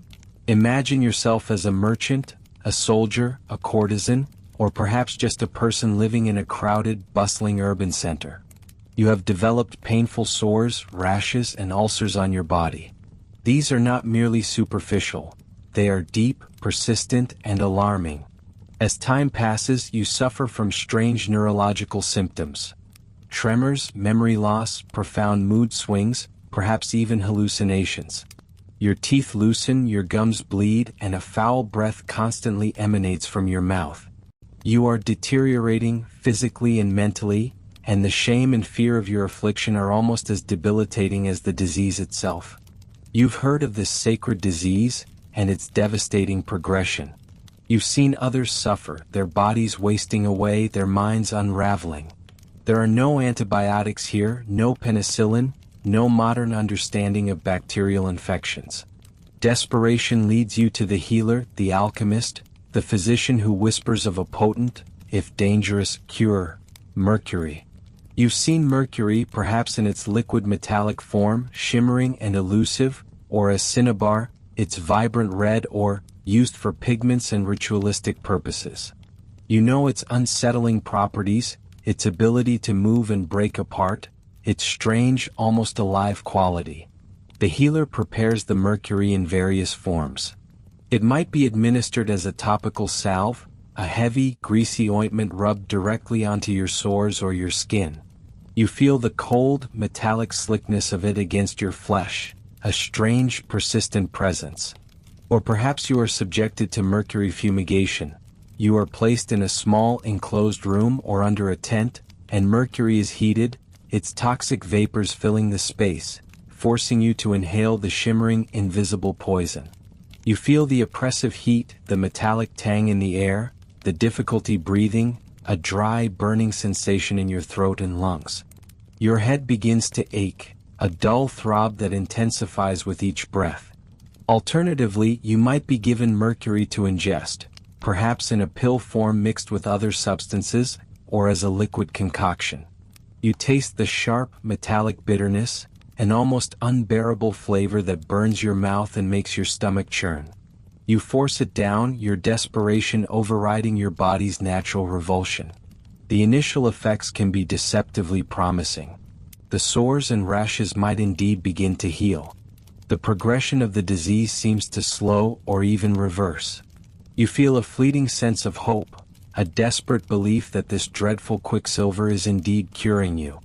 Imagine yourself as a merchant, a soldier, a courtesan, or perhaps just a person living in a crowded, bustling urban center. You have developed painful sores, rashes, and ulcers on your body. These are not merely superficial. They are deep, persistent, and alarming. As time passes, you suffer from strange neurological symptoms: tremors, memory loss, profound mood swings, perhaps even hallucinations. Your teeth loosen, your gums bleed, and a foul breath constantly emanates from your mouth. You are deteriorating physically and mentally, and the shame and fear of your affliction are almost as debilitating as the disease itself. You've heard of this sacred disease, and its devastating progression. You've seen others suffer, their bodies wasting away, their minds unraveling. There are no antibiotics here, no penicillin, no modern understanding of bacterial infections. Desperation leads you to the healer, the alchemist, the physician who whispers of a potent, if dangerous, cure: mercury. You've seen mercury, perhaps in its liquid metallic form, shimmering and elusive, or as cinnabar, its vibrant red, or used for pigments and ritualistic purposes. You know its unsettling properties, its ability to move and break apart, its strange, almost alive quality. The healer prepares the mercury in various forms. It might be administered as a topical salve, a heavy, greasy ointment rubbed directly onto your sores or your skin. You feel the cold, metallic slickness of it against your flesh, a strange, persistent presence. Or perhaps you are subjected to mercury fumigation. You are placed in a small, enclosed room or under a tent, and mercury is heated, its toxic vapors filling the space, forcing you to inhale the shimmering, invisible poison. You feel the oppressive heat, the metallic tang in the air, the difficulty breathing, a dry, burning sensation in your throat and lungs. Your head begins to ache, a dull throb that intensifies with each breath. Alternatively, you might be given mercury to ingest, perhaps in a pill form mixed with other substances, or as a liquid concoction. You taste the sharp, metallic bitterness, an almost unbearable flavor that burns your mouth and makes your stomach churn. You force it down, your desperation overriding your body's natural revulsion. The initial effects can be deceptively promising. The sores and rashes might indeed begin to heal. The progression of the disease seems to slow or even reverse. You feel a fleeting sense of hope, a desperate belief that this dreadful quicksilver is indeed curing you.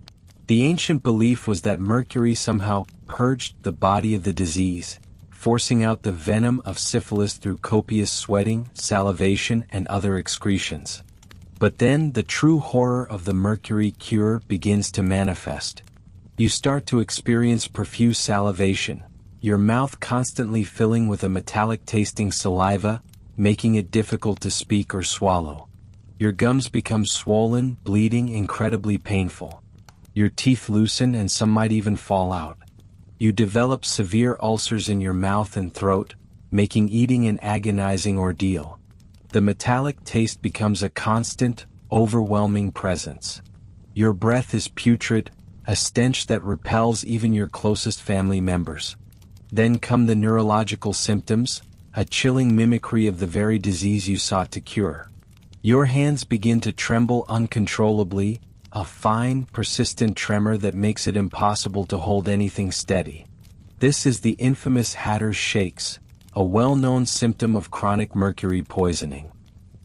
The ancient belief was that mercury somehow purged the body of the disease, forcing out the venom of syphilis through copious sweating, salivation, and other excretions. But then the true horror of the mercury cure begins to manifest. You start to experience profuse salivation, your mouth constantly filling with a metallic-tasting saliva, making it difficult to speak or swallow. Your gums become swollen, bleeding, incredibly painful. Your teeth loosen and some might even fall out. You develop severe ulcers in your mouth and throat, making eating an agonizing ordeal. The metallic taste becomes a constant, overwhelming presence. Your breath is putrid, a stench that repels even your closest family members. Then come the neurological symptoms, a chilling mimicry of the very disease you sought to cure. Your hands begin to tremble uncontrollably, a fine, persistent tremor that makes it impossible to hold anything steady. This is the infamous Hatter's shakes, a well-known symptom of chronic mercury poisoning.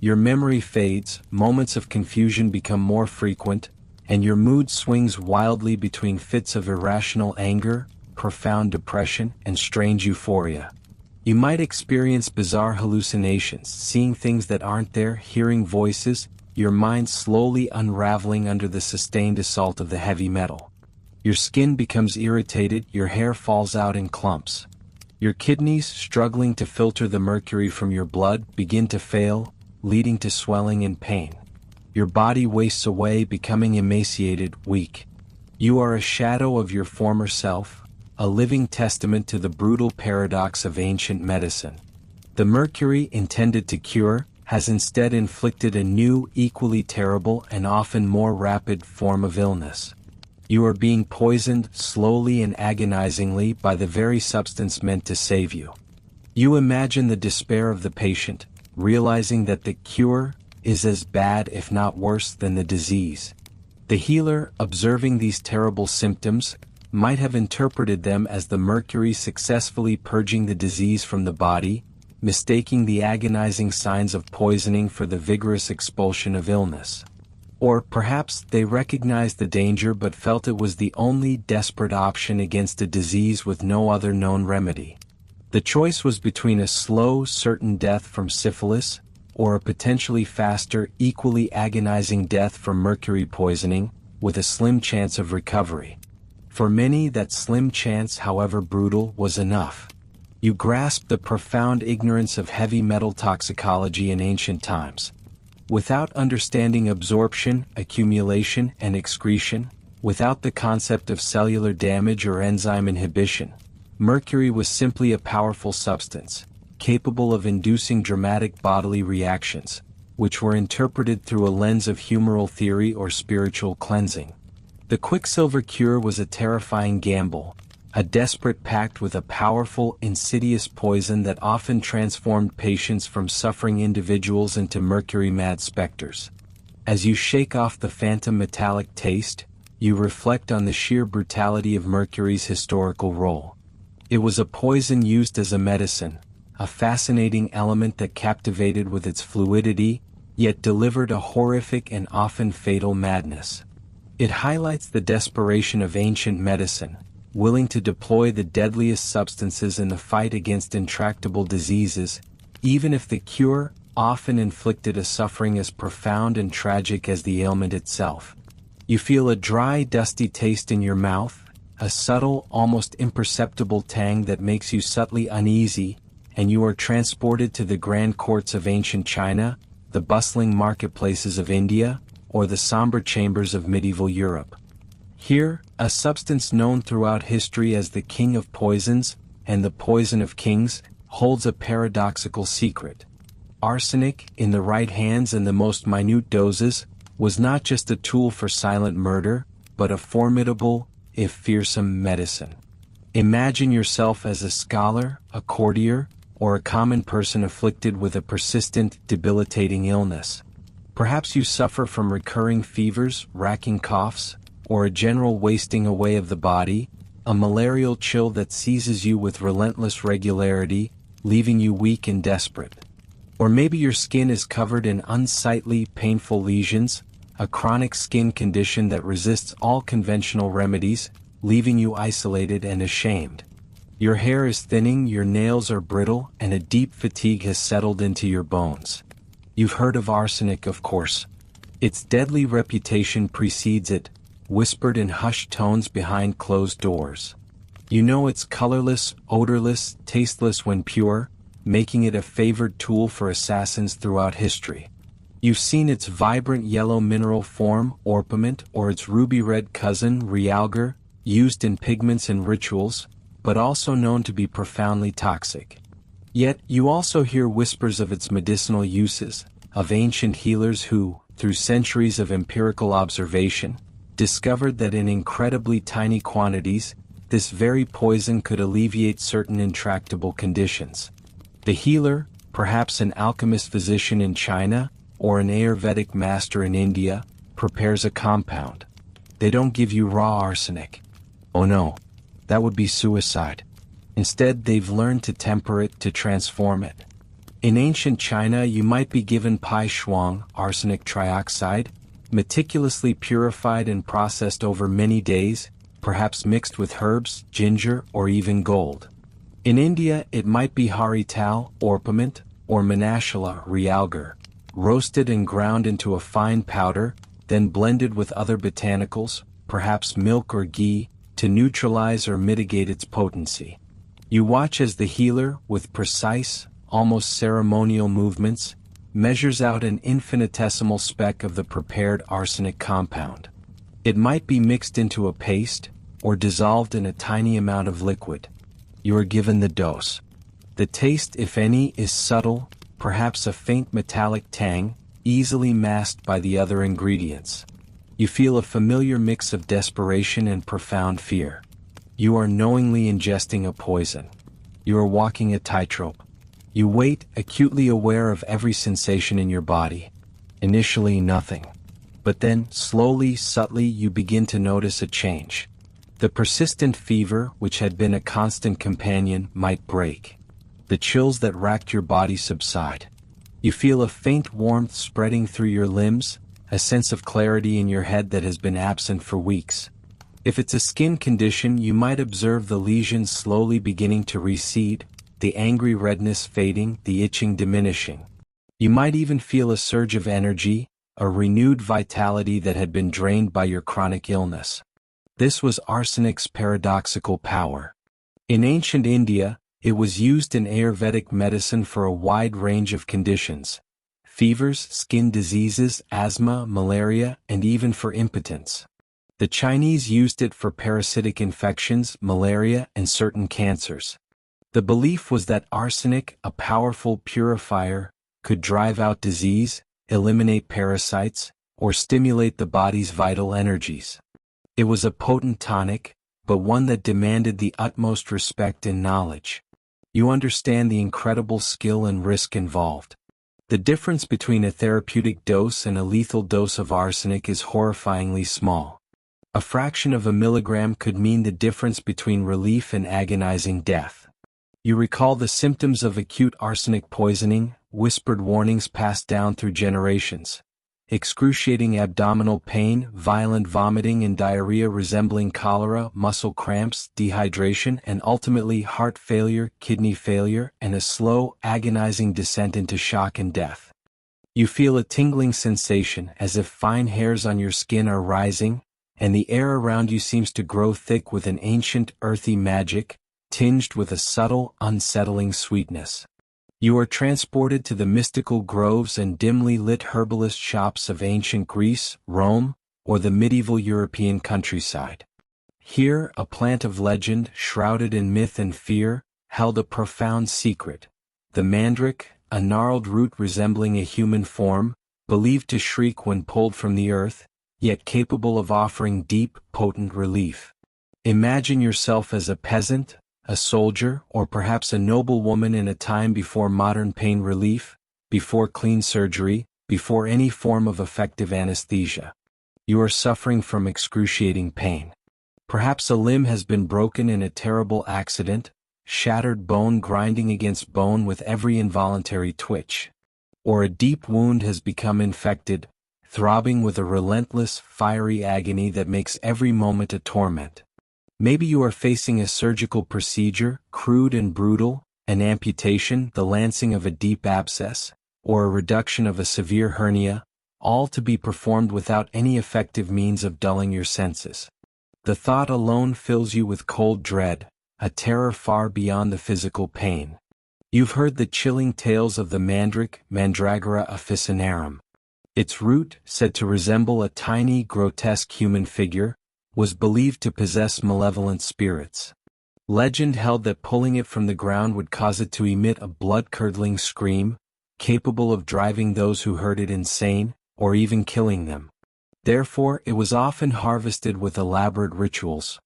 Your memory fades, moments of confusion become more frequent, and your mood swings wildly between fits of irrational anger, profound depression, and strange euphoria. You might experience bizarre hallucinations, seeing things that aren't there, hearing voices, your mind slowly unraveling under the sustained assault of the heavy metal. Your skin becomes irritated, your hair falls out in clumps. Your kidneys, struggling to filter the mercury from your blood, begin to fail, leading to swelling and pain. Your body wastes away, becoming emaciated, weak. You are a shadow of your former self, a living testament to the brutal paradox of ancient medicine. The mercury intended to cure has instead inflicted a new, equally terrible and often more rapid form of illness. You are being poisoned slowly and agonizingly by the very substance meant to save you. You imagine the despair of the patient, realizing that the cure is as bad if not worse than the disease. The healer, observing these terrible symptoms, might have interpreted them as the mercury successfully purging the disease from the body, mistaking the agonizing signs of poisoning for the vigorous expulsion of illness. Or perhaps they recognized the danger but felt it was the only desperate option against a disease with no other known remedy. The choice was between a slow, certain death from syphilis, or a potentially faster, equally agonizing death from mercury poisoning, with a slim chance of recovery. For many, that slim chance, however brutal, was enough. You grasp the profound ignorance of heavy metal toxicology in ancient times. Without understanding absorption, accumulation, and excretion, without the concept of cellular damage or enzyme inhibition, mercury was simply a powerful substance, capable of inducing dramatic bodily reactions, which were interpreted through a lens of humoral theory or spiritual cleansing. The quicksilver cure was a terrifying gamble, a desperate pact with a powerful, insidious poison that often transformed patients from suffering individuals into mercury-mad specters. As you shake off the phantom metallic taste, you reflect on the sheer brutality of mercury's historical role. It was a poison used as a medicine, a fascinating element that captivated with its fluidity, yet delivered a horrific and often fatal madness. It highlights the desperation of ancient medicine, willing to deploy the deadliest substances in the fight against intractable diseases, even if the cure often inflicted a suffering as profound and tragic as the ailment itself. You feel a dry, dusty taste in your mouth, a subtle, almost imperceptible tang that makes you subtly uneasy, and you are transported to the grand courts of ancient China, the bustling marketplaces of India, or the somber chambers of medieval Europe. Here, a substance known throughout history as the king of poisons, and the poison of kings, holds a paradoxical secret. Arsenic, in the right hands and the most minute doses, was not just a tool for silent murder, but a formidable, if fearsome, medicine. Imagine yourself as a scholar, a courtier, or a common person afflicted with a persistent, debilitating illness. Perhaps you suffer from recurring fevers, racking coughs, or a general wasting away of the body, a malarial chill that seizes you with relentless regularity, leaving you weak and desperate. Or maybe your skin is covered in unsightly, painful lesions, a chronic skin condition that resists all conventional remedies, leaving you isolated and ashamed. Your hair is thinning, your nails are brittle, and a deep fatigue has settled into your bones. You've heard of arsenic, of course. Its deadly reputation precedes it, whispered in hushed tones behind closed doors. You know it's colorless, odorless, tasteless when pure, making it a favored tool for assassins throughout history. You've seen its vibrant yellow mineral form, orpiment, or its ruby-red cousin, realgar, used in pigments and rituals, but also known to be profoundly toxic. Yet, you also hear whispers of its medicinal uses, of ancient healers who, through centuries of empirical observation, discovered that in incredibly tiny quantities, this very poison could alleviate certain intractable conditions. The healer, perhaps an alchemist physician in China, or an Ayurvedic master in India, prepares a compound. They don't give you raw arsenic. Oh no, that would be suicide. Instead, they've learned to temper it, to transform it. In ancient China, you might be given pai shuang, arsenic trioxide, meticulously purified and processed over many days, perhaps mixed with herbs, ginger, or even gold. In India, it might be harital, orpiment, or manashala, realgar, roasted and ground into a fine powder, then blended with other botanicals, perhaps milk or ghee, to neutralize or mitigate its potency. You watch as the healer, with precise, almost ceremonial movements, measures out an infinitesimal speck of the prepared arsenic compound. It might be mixed into a paste, or dissolved in a tiny amount of liquid. You are given the dose. The taste, if any, is subtle, perhaps a faint metallic tang, easily masked by the other ingredients. You feel a familiar mix of desperation and profound fear. You are knowingly ingesting a poison. You are walking a tightrope. You wait, acutely aware of every sensation in your body. Initially nothing. But then, slowly, subtly, you begin to notice a change. The persistent fever, which had been a constant companion, might break. The chills that racked your body subside. You feel a faint warmth spreading through your limbs, a sense of clarity in your head that has been absent for weeks. If it's a skin condition, you might observe the lesions slowly beginning to recede, the angry redness fading, the itching diminishing. You might even feel a surge of energy, a renewed vitality that had been drained by your chronic illness. This was arsenic's paradoxical power. In ancient India, it was used in Ayurvedic medicine for a wide range of conditions: fevers, skin diseases, asthma, malaria, and even for impotence. The Chinese used it for parasitic infections, malaria, and certain cancers. The belief was that arsenic, a powerful purifier, could drive out disease, eliminate parasites, or stimulate the body's vital energies. It was a potent tonic, but one that demanded the utmost respect and knowledge. You understand the incredible skill and risk involved. The difference between a therapeutic dose and a lethal dose of arsenic is horrifyingly small. A fraction of a milligram could mean the difference between relief and agonizing death. You recall the symptoms of acute arsenic poisoning, whispered warnings passed down through generations. Excruciating abdominal pain, violent vomiting and diarrhea resembling cholera, muscle cramps, dehydration, and ultimately heart failure, kidney failure, and a slow, agonizing descent into shock and death. You feel a tingling sensation as if fine hairs on your skin are rising, and the air around you seems to grow thick with an ancient, earthy magic, tinged with a subtle, unsettling sweetness. You are transported to the mystical groves and dimly lit herbalist shops of ancient Greece, Rome, or the medieval European countryside. Here, a plant of legend, shrouded in myth and fear, held a profound secret. The mandrake, a gnarled root resembling a human form, believed to shriek when pulled from the earth, yet capable of offering deep, potent relief. Imagine yourself as a peasant, a soldier, or perhaps a noblewoman in a time before modern pain relief, before clean surgery, before any form of effective anesthesia. You are suffering from excruciating pain. Perhaps a limb has been broken in a terrible accident, shattered bone grinding against bone with every involuntary twitch. Or a deep wound has become infected, throbbing with a relentless, fiery agony that makes every moment a torment. Maybe you are facing a surgical procedure, crude and brutal, an amputation, the lancing of a deep abscess, or a reduction of a severe hernia, all to be performed without any effective means of dulling your senses. The thought alone fills you with cold dread, a terror far beyond the physical pain. You've heard the chilling tales of the mandrake, Mandragora officinarum. Its root, said to resemble a tiny, grotesque human figure, was believed to possess malevolent spirits. Legend held that pulling it from the ground would cause it to emit a blood-curdling scream, capable of driving those who heard it insane, or even killing them. Therefore, it was often harvested with elaborate rituals.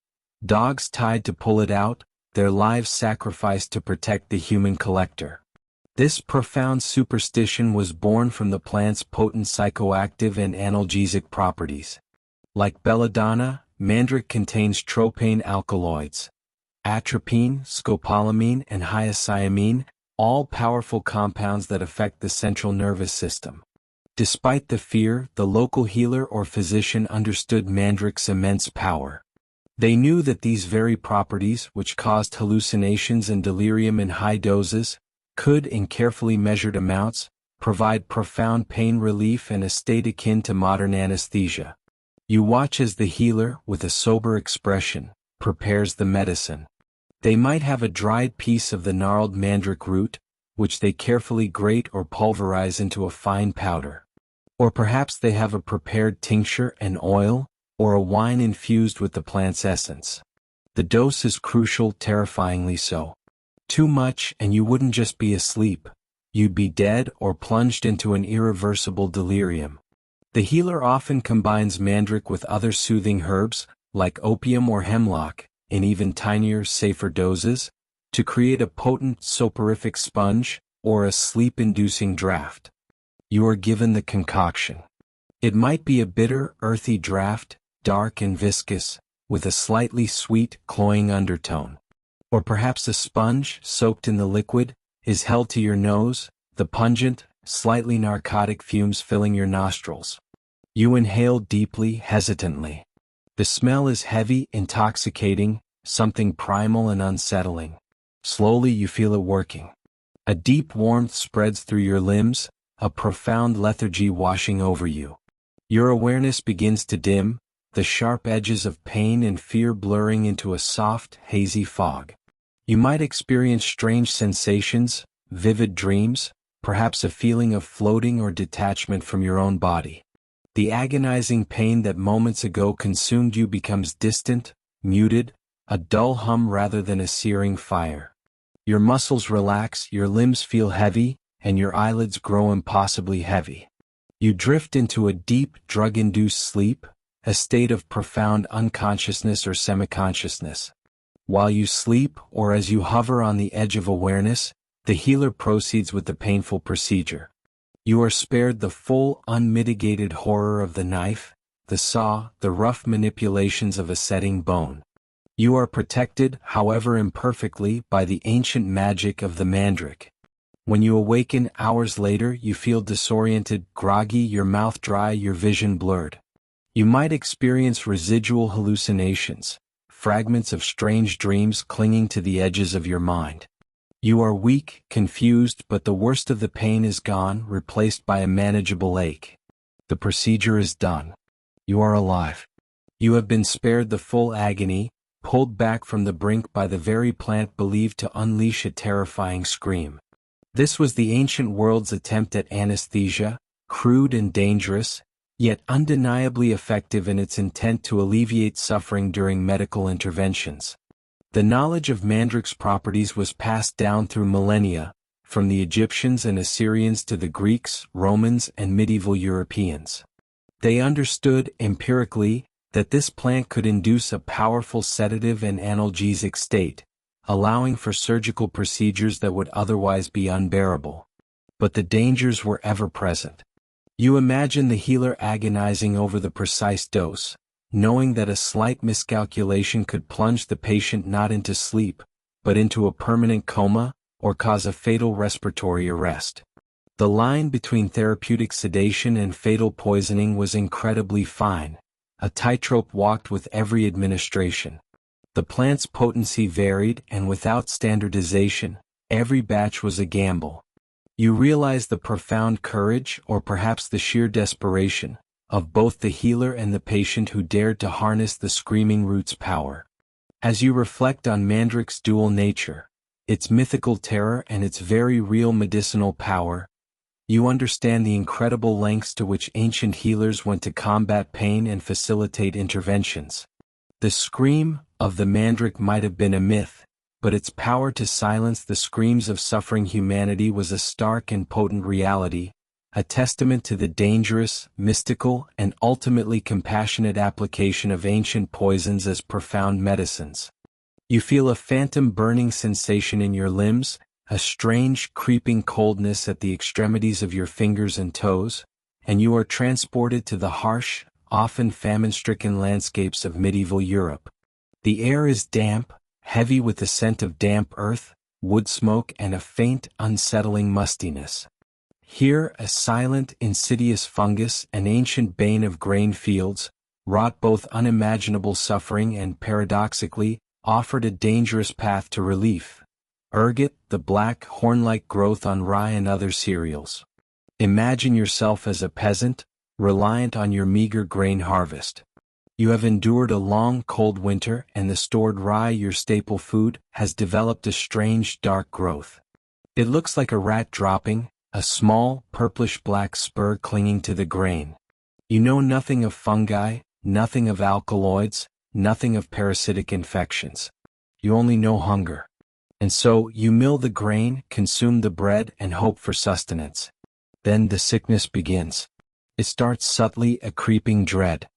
Dogs tied to pull it out, their lives sacrificed to protect the human collector. This profound superstition was born from the plant's potent psychoactive and analgesic properties. Like belladonna, mandrake contains tropane alkaloids, atropine, scopolamine, and hyoscyamine, all powerful compounds that affect the central nervous system. Despite the fear, the local healer or physician understood mandrake's immense power. They knew that these very properties, which caused hallucinations and delirium in high doses, could, in carefully measured amounts, provide profound pain relief and a state akin to modern anesthesia. You watch as the healer, with a sober expression, prepares the medicine. They might have a dried piece of the gnarled mandrake root, which they carefully grate or pulverize into a fine powder. Or perhaps they have a prepared tincture and oil, or a wine infused with the plant's essence. The dose is crucial, terrifyingly so. Too much and you wouldn't just be asleep, you'd be dead or plunged into an irreversible delirium. The healer often combines mandrake with other soothing herbs, like opium or hemlock, in even tinier, safer doses, to create a potent soporific sponge, or a sleep-inducing draught. You are given the concoction. It might be a bitter, earthy draught, dark and viscous, with a slightly sweet, cloying undertone. Or perhaps a sponge, soaked in the liquid, is held to your nose, the pungent, slightly narcotic fumes filling your nostrils. You inhale deeply, hesitantly. The smell is heavy, intoxicating, something primal and unsettling. Slowly you feel it working. A deep warmth spreads through your limbs, a profound lethargy washing over you. Your awareness begins to dim, the sharp edges of pain and fear blurring into a soft, hazy fog. You might experience strange sensations, vivid dreams, perhaps a feeling of floating or detachment from your own body. The agonizing pain that moments ago consumed you becomes distant, muted, a dull hum rather than a searing fire. Your muscles relax, your limbs feel heavy, and your eyelids grow impossibly heavy. You drift into a deep, drug-induced sleep, a state of profound unconsciousness or semi-consciousness. While you sleep, or as you hover on the edge of awareness, the healer proceeds with the painful procedure. You are spared the full, unmitigated horror of the knife, the saw, the rough manipulations of a setting bone. You are protected, however imperfectly, by the ancient magic of the mandrake. When you awaken hours later, you feel disoriented, groggy, your mouth dry, your vision blurred. You might experience residual hallucinations, fragments of strange dreams clinging to the edges of your mind. You are weak, confused, but the worst of the pain is gone, replaced by a manageable ache. The procedure is done. You are alive. You have been spared the full agony, pulled back from the brink by the very plant believed to unleash a terrifying scream. This was the ancient world's attempt at anesthesia, crude and dangerous, yet undeniably effective in its intent to alleviate suffering during medical interventions. The knowledge of mandrake's properties was passed down through millennia, from the Egyptians and Assyrians to the Greeks, Romans, and medieval Europeans. They understood, empirically, that this plant could induce a powerful sedative and analgesic state, allowing for surgical procedures that would otherwise be unbearable. But the dangers were ever present. You imagine the healer agonizing over the precise dose, knowing that a slight miscalculation could plunge the patient not into sleep, but into a permanent coma, or cause a fatal respiratory arrest. The line between therapeutic sedation and fatal poisoning was incredibly fine, a tightrope walked with every administration. The plant's potency varied, and without standardization, every batch was a gamble. You realize the profound courage, or perhaps the sheer desperation, of both the healer and the patient who dared to harness the screaming root's power. As you reflect on mandrake's dual nature, its mythical terror and its very real medicinal power, you understand the incredible lengths to which ancient healers went to combat pain and facilitate interventions. The scream of the mandrake might have been a myth, but its power to silence the screams of suffering humanity was a stark and potent reality, a testament to the dangerous, mystical, and ultimately compassionate application of ancient poisons as profound medicines. You feel a phantom burning sensation in your limbs, a strange, creeping coldness at the extremities of your fingers and toes, and you are transported to the harsh, often famine-stricken landscapes of medieval Europe. The air is damp, heavy with the scent of damp earth, wood smoke, and a faint, unsettling mustiness. Here, a silent, insidious fungus, an ancient bane of grain fields, wrought both unimaginable suffering and, paradoxically, offered a dangerous path to relief. Ergot, the black, horn-like growth on rye and other cereals. Imagine yourself as a peasant, reliant on your meager grain harvest. You have endured a long, cold winter, and the stored rye, your staple food, has developed a strange, dark growth. It looks like a rat dropping, a small, purplish-black spur clinging to the grain. You know nothing of fungi, nothing of alkaloids, nothing of parasitic infections. You only know hunger. And so, you mill the grain, consume the bread, and hope for sustenance. Then the sickness begins. It starts subtly, a creeping dread.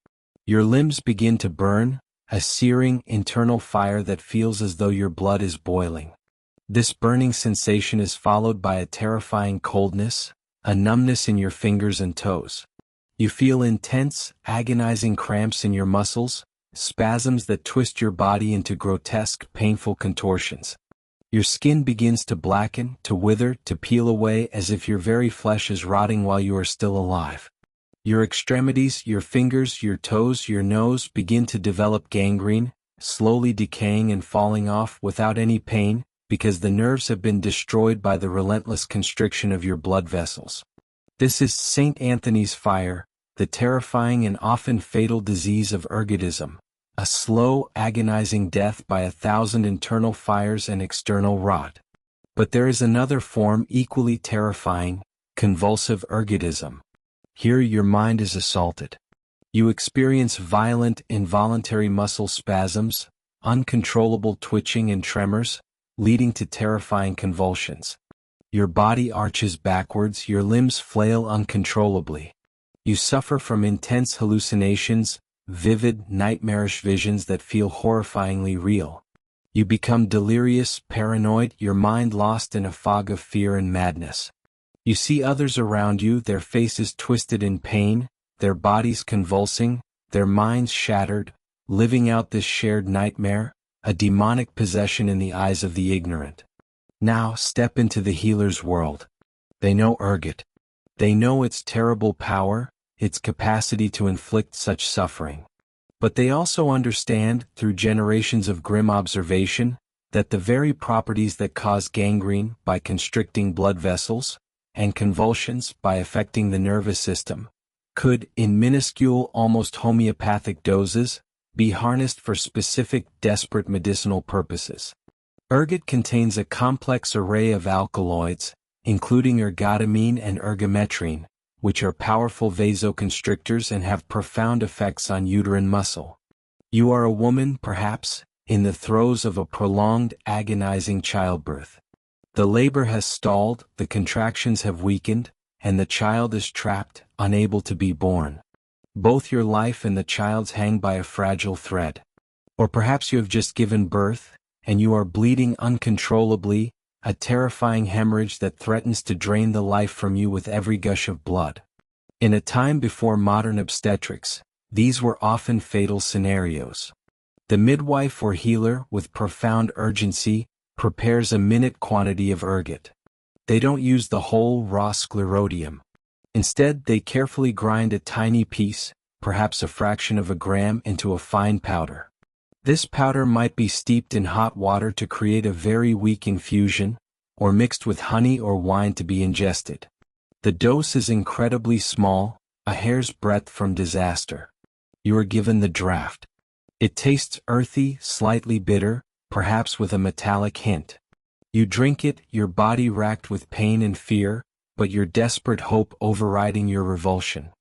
Your limbs begin to burn, a searing, internal fire that feels as though your blood is boiling. This burning sensation is followed by a terrifying coldness, a numbness in your fingers and toes. You feel intense, agonizing cramps in your muscles, spasms that twist your body into grotesque, painful contortions. Your skin begins to blacken, to wither, to peel away as if your very flesh is rotting while you are still alive. Your extremities, your fingers, your toes, your nose begin to develop gangrene, slowly decaying and falling off without any pain, because the nerves have been destroyed by the relentless constriction of your blood vessels. This is St. Anthony's fire, the terrifying and often fatal disease of ergotism, a slow, agonizing death by 1,000 internal fires and external rot. But there is another form equally terrifying, convulsive ergotism. Here your mind is assaulted. You experience violent, involuntary muscle spasms, uncontrollable twitching and tremors, leading to terrifying convulsions. Your body arches backwards, your limbs flail uncontrollably. You suffer from intense hallucinations, vivid, nightmarish visions that feel horrifyingly real. You become delirious, paranoid, your mind lost in a fog of fear and madness. You see others around you, their faces twisted in pain, their bodies convulsing, their minds shattered, living out this shared nightmare, a demonic possession in the eyes of the ignorant. Now step into the healer's world. They know ergot. They know its terrible power, its capacity to inflict such suffering. But they also understand, through generations of grim observation, that the very properties that cause gangrene by constricting blood vessels, and convulsions by affecting the nervous system, could, in minuscule, almost homeopathic doses, be harnessed for specific, desperate medicinal purposes. Ergot contains a complex array of alkaloids, including ergotamine and ergometrine, which are powerful vasoconstrictors and have profound effects on uterine muscle. You are a woman, perhaps, in the throes of a prolonged, agonizing childbirth. The labor has stalled, the contractions have weakened, and the child is trapped, unable to be born. Both your life and the child's hang by a fragile thread. Or perhaps you have just given birth, and you are bleeding uncontrollably, a terrifying hemorrhage that threatens to drain the life from you with every gush of blood. In a time before modern obstetrics, these were often fatal scenarios. The midwife or healer, with profound urgency, prepares a minute quantity of ergot. They don't use the whole raw sclerotium. Instead, they carefully grind a tiny piece, perhaps a fraction of a gram, into a fine powder. This powder might be steeped in hot water to create a very weak infusion, or mixed with honey or wine to be ingested. The dose is incredibly small, a hair's breadth from disaster. You are given the draught. It tastes earthy, slightly bitter, perhaps with a metallic hint. You drink it, your body racked with pain and fear, but your desperate hope overriding your revulsion.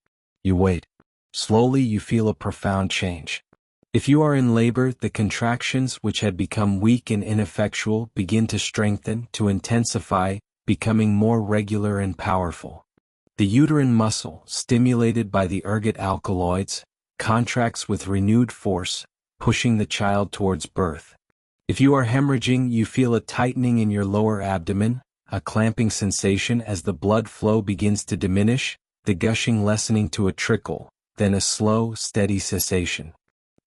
You wait. Slowly you feel a profound change. If you are in labor, the contractions, which had become weak and ineffectual, begin to strengthen, to intensify, becoming more regular and powerful. The uterine muscle, stimulated by the ergot alkaloids, contracts with renewed force, pushing the child towards birth. If you are hemorrhaging, you feel a tightening in your lower abdomen, a clamping sensation as the blood flow begins to diminish, the gushing lessening to a trickle, then a slow, steady cessation.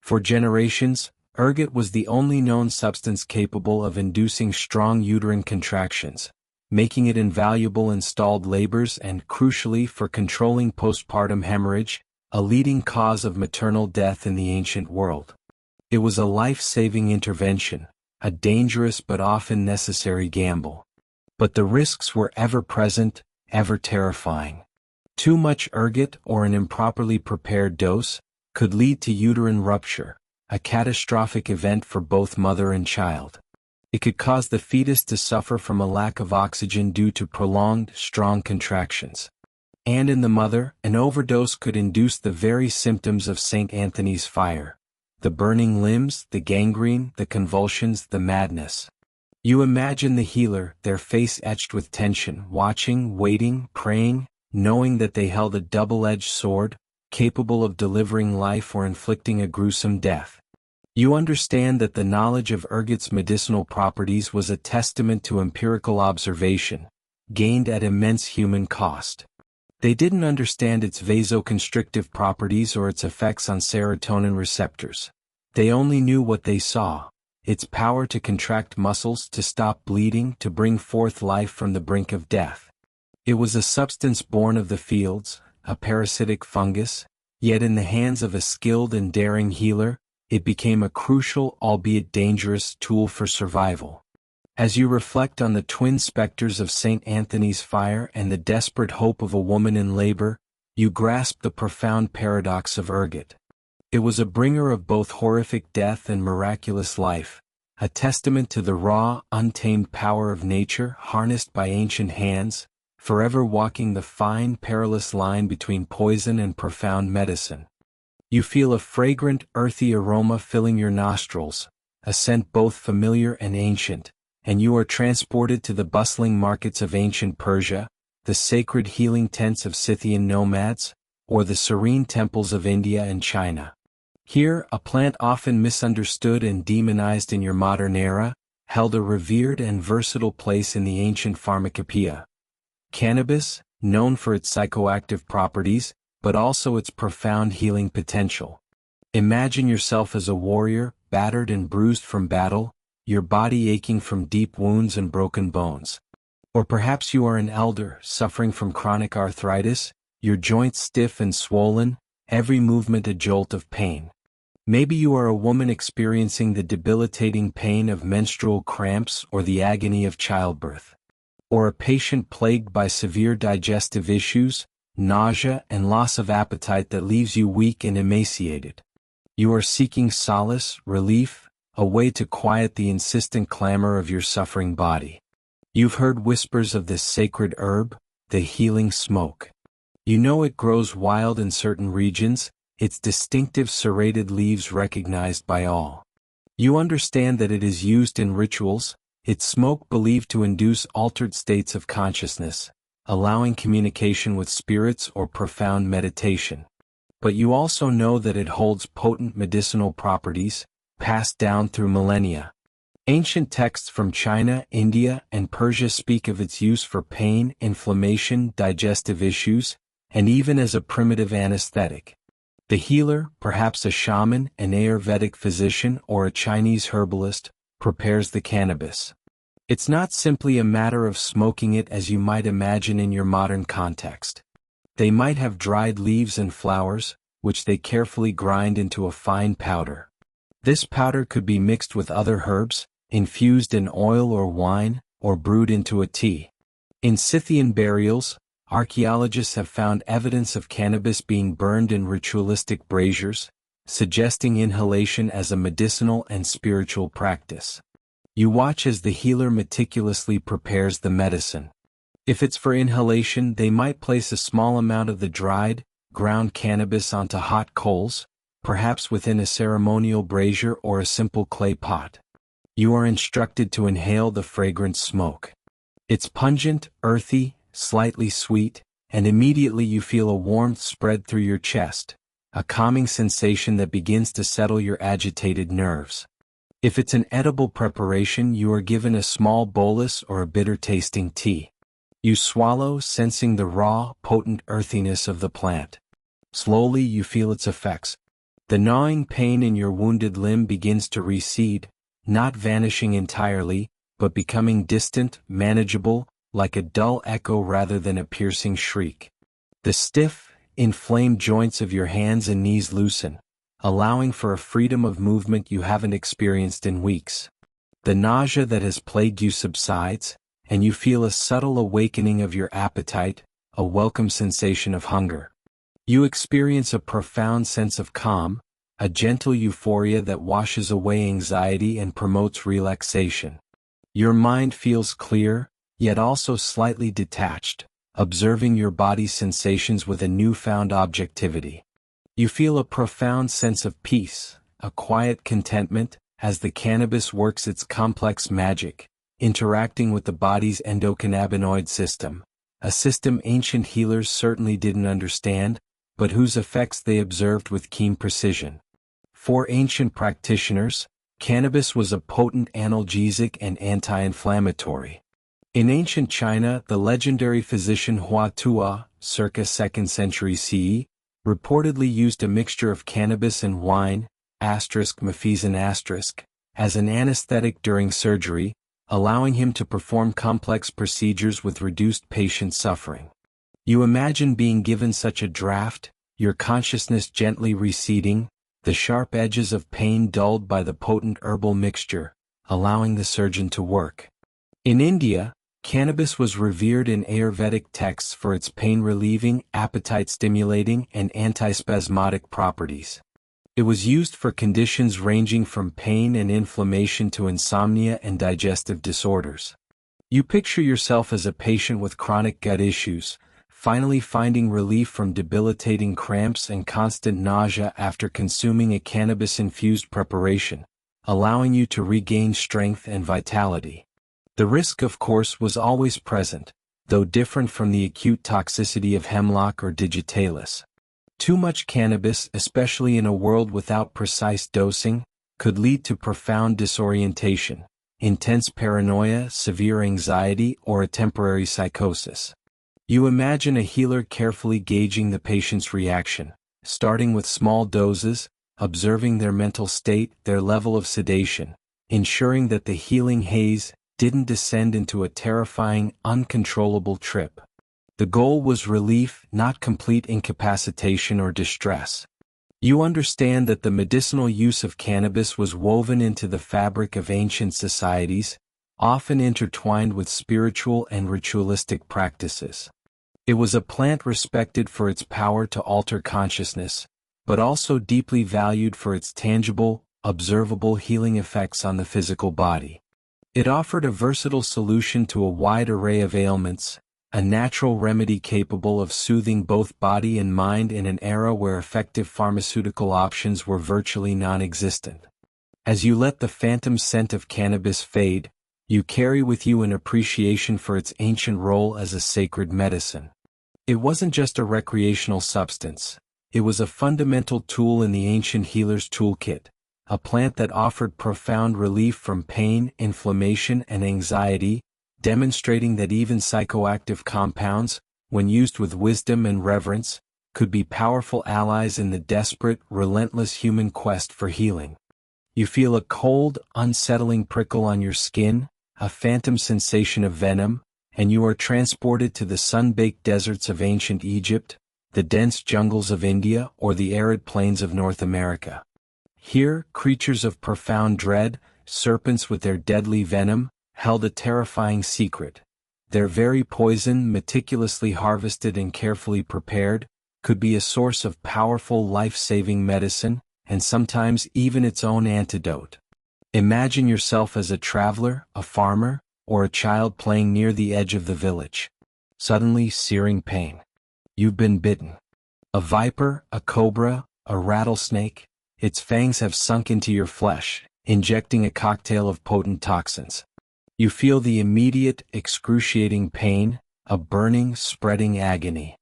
For generations, ergot was the only known substance capable of inducing strong uterine contractions, making it invaluable in stalled labors and, crucially, for controlling postpartum hemorrhage, a leading cause of maternal death in the ancient world. It was a life-saving intervention, a dangerous but often necessary gamble. But the risks were ever present, ever terrifying. Too much ergot or an improperly prepared dose could lead to uterine rupture, a catastrophic event for both mother and child. It could cause the fetus to suffer from a lack of oxygen due to prolonged, strong contractions. And in the mother, an overdose could induce the very symptoms of St. Anthony's fire: the burning limbs, the gangrene, the convulsions, the madness. You imagine the healer, their face etched with tension, watching, waiting, praying, knowing that they held a double-edged sword, capable of delivering life or inflicting a gruesome death. You understand that the knowledge of ergot's medicinal properties was a testament to empirical observation, gained at immense human cost. They didn't understand its vasoconstrictive properties or its effects on serotonin receptors. They only knew what they saw: its power to contract muscles, to stop bleeding, to bring forth life from the brink of death. It was a substance born of the fields, a parasitic fungus, yet in the hands of a skilled and daring healer, it became a crucial, albeit dangerous, tool for survival. As you reflect on the twin specters of St. Anthony's fire and the desperate hope of a woman in labor, you grasp the profound paradox of ergot. It was a bringer of both horrific death and miraculous life, a testament to the raw, untamed power of nature harnessed by ancient hands, forever walking the fine, perilous line between poison and profound medicine. You feel a fragrant, earthy aroma filling your nostrils, a scent both familiar and ancient, and you are transported to the bustling markets of ancient Persia, the sacred healing tents of Scythian nomads, or the serene temples of India and China. Here, a plant often misunderstood and demonized in your modern era, held a revered and versatile place in the ancient pharmacopoeia. Cannabis, known for its psychoactive properties, but also its profound healing potential. Imagine yourself as a warrior, battered and bruised from battle, your body aching from deep wounds and broken bones. Or perhaps you are an elder, suffering from chronic arthritis, your joints stiff and swollen, every movement a jolt of pain. Maybe you are a woman experiencing the debilitating pain of menstrual cramps or the agony of childbirth. Or a patient plagued by severe digestive issues, nausea and loss of appetite that leaves you weak and emaciated. You are seeking solace, relief, a way to quiet the insistent clamor of your suffering body. You've heard whispers of this sacred herb, the healing smoke. You know it grows wild in certain regions, its distinctive serrated leaves recognized by all. You understand that it is used in rituals, its smoke believed to induce altered states of consciousness, allowing communication with spirits or profound meditation. But you also know that it holds potent medicinal properties, passed down through millennia. Ancient texts from China, India, and Persia speak of its use for pain, inflammation, digestive issues, and even as a primitive anesthetic. The healer, perhaps a shaman, an Ayurvedic physician, or a Chinese herbalist, prepares the cannabis. It's not simply a matter of smoking it as you might imagine in your modern context. They might have dried leaves and flowers, which they carefully grind into a fine powder. This powder could be mixed with other herbs, infused in oil or wine, or brewed into a tea. In Scythian burials, archaeologists have found evidence of cannabis being burned in ritualistic braziers, suggesting inhalation as a medicinal and spiritual practice. You watch as the healer meticulously prepares the medicine. If it's for inhalation, they might place a small amount of the dried, ground cannabis onto hot coals, perhaps within a ceremonial brazier or a simple clay pot. You are instructed to inhale the fragrant smoke. It's pungent, earthy, slightly sweet, and immediately you feel a warmth spread through your chest, a calming sensation that begins to settle your agitated nerves. If it's an edible preparation, you are given a small bolus or a bitter-tasting tea. You swallow, sensing the raw, potent earthiness of the plant. Slowly you feel its effects. The gnawing pain in your wounded limb begins to recede, not vanishing entirely, but becoming distant, manageable, like a dull echo rather than a piercing shriek. The stiff, inflamed joints of your hands and knees loosen, allowing for a freedom of movement you haven't experienced in weeks. The nausea that has plagued you subsides, and you feel a subtle awakening of your appetite, a welcome sensation of hunger. You experience a profound sense of calm, a gentle euphoria that washes away anxiety and promotes relaxation. Your mind feels clear, yet also slightly detached, observing your body's sensations with a newfound objectivity. You feel a profound sense of peace, a quiet contentment, as the cannabis works its complex magic, interacting with the body's endocannabinoid system, a system ancient healers certainly didn't understand, but whose effects they observed with keen precision. For ancient practitioners, cannabis was a potent analgesic and anti-inflammatory. In ancient China, the legendary physician Hua Tuo, circa 2nd century CE, reportedly used a mixture of cannabis and wine, mephesin*, as an anesthetic during surgery, allowing him to perform complex procedures with reduced patient suffering. You imagine being given such a draught, your consciousness gently receding, the sharp edges of pain dulled by the potent herbal mixture, allowing the surgeon to work. In India, cannabis was revered in Ayurvedic texts for its pain-relieving, appetite-stimulating, and antispasmodic properties. It was used for conditions ranging from pain and inflammation to insomnia and digestive disorders. You picture yourself as a patient with chronic gut issues, finally finding relief from debilitating cramps and constant nausea after consuming a cannabis-infused preparation, allowing you to regain strength and vitality. The risk, of course, was always present, though different from the acute toxicity of hemlock or digitalis. Too much cannabis, especially in a world without precise dosing, could lead to profound disorientation, intense paranoia, severe anxiety, or a temporary psychosis. You imagine a healer carefully gauging the patient's reaction, starting with small doses, observing their mental state, their level of sedation, ensuring that the healing haze didn't descend into a terrifying, uncontrollable trip. The goal was relief, not complete incapacitation or distress. You understand that the medicinal use of cannabis was woven into the fabric of ancient societies, often intertwined with spiritual and ritualistic practices. It was a plant respected for its power to alter consciousness, but also deeply valued for its tangible, observable healing effects on the physical body. It offered a versatile solution to a wide array of ailments, a natural remedy capable of soothing both body and mind in an era where effective pharmaceutical options were virtually non-existent. As you let the phantom scent of cannabis fade, you carry with you an appreciation for its ancient role as a sacred medicine. It wasn't just a recreational substance, it was a fundamental tool in the ancient healer's toolkit, a plant that offered profound relief from pain, inflammation, and anxiety, demonstrating that even psychoactive compounds, when used with wisdom and reverence, could be powerful allies in the desperate, relentless human quest for healing. You feel a cold, unsettling prickle on your skin, a phantom sensation of venom, and you are transported to the sun-baked deserts of ancient Egypt, the dense jungles of India, or the arid plains of North America. Here, creatures of profound dread, serpents with their deadly venom, held a terrifying secret. Their very poison, meticulously harvested and carefully prepared, could be a source of powerful life-saving medicine, and sometimes even its own antidote. Imagine yourself as a traveler, a farmer, or a child playing near the edge of the village. Suddenly, searing pain. You've been bitten. A viper, a cobra, a rattlesnake, its fangs have sunk into your flesh, injecting a cocktail of potent toxins. You feel the immediate, excruciating pain, a burning, spreading agony.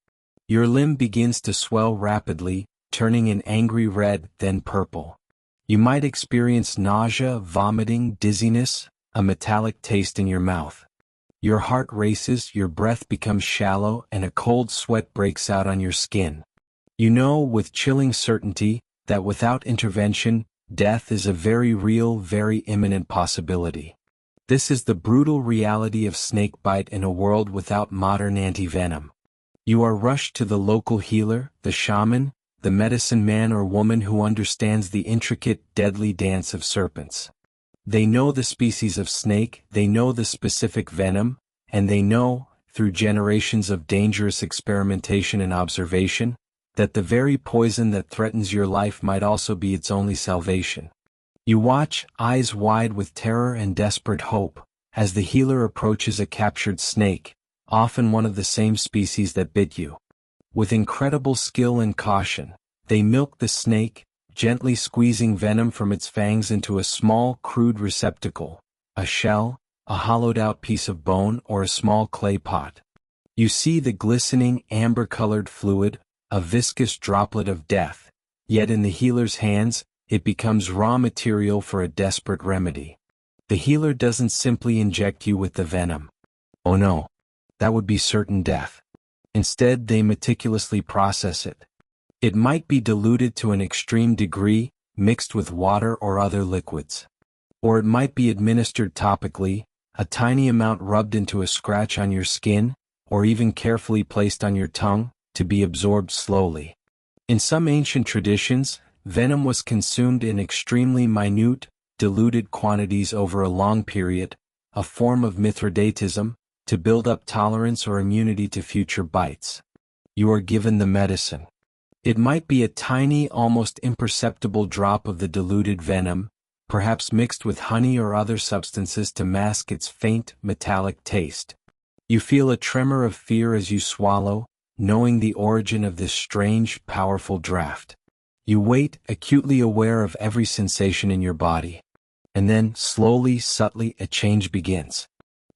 Your limb begins to swell rapidly, turning an angry red, then purple. You might experience nausea, vomiting, dizziness, a metallic taste in your mouth. Your heart races, your breath becomes shallow, and a cold sweat breaks out on your skin. You know with chilling certainty that without intervention, death is a very real, very imminent possibility. This is the brutal reality of snakebite in a world without modern anti-venom. You are rushed to the local healer, the shaman, the medicine man or woman who understands the intricate, deadly dance of serpents. They know the species of snake, they know the specific venom, and they know, through generations of dangerous experimentation and observation, that the very poison that threatens your life might also be its only salvation. You watch, eyes wide with terror and desperate hope, as the healer approaches a captured snake, often one of the same species that bit you. With incredible skill and caution, they milk the snake, gently squeezing venom from its fangs into a small, crude receptacle, a shell, a hollowed-out piece of bone, or a small clay pot. You see the glistening, amber-colored fluid, a viscous droplet of death, yet in the healer's hands, it becomes raw material for a desperate remedy. The healer doesn't simply inject you with the venom. Oh no, that would be certain death. Instead, they meticulously process it. It might be diluted to an extreme degree, mixed with water or other liquids. Or it might be administered topically, a tiny amount rubbed into a scratch on your skin, or even carefully placed on your tongue, to be absorbed slowly. In some ancient traditions, venom was consumed in extremely minute, diluted quantities over a long period, a form of Mithridatism, to build up tolerance or immunity to future bites. You are given the medicine. It might be a tiny, almost imperceptible drop of the diluted venom, perhaps mixed with honey or other substances to mask its faint, metallic taste. You feel a tremor of fear as you swallow, knowing the origin of this strange, powerful draft. You wait, acutely aware of every sensation in your body. And then, slowly, subtly, a change begins.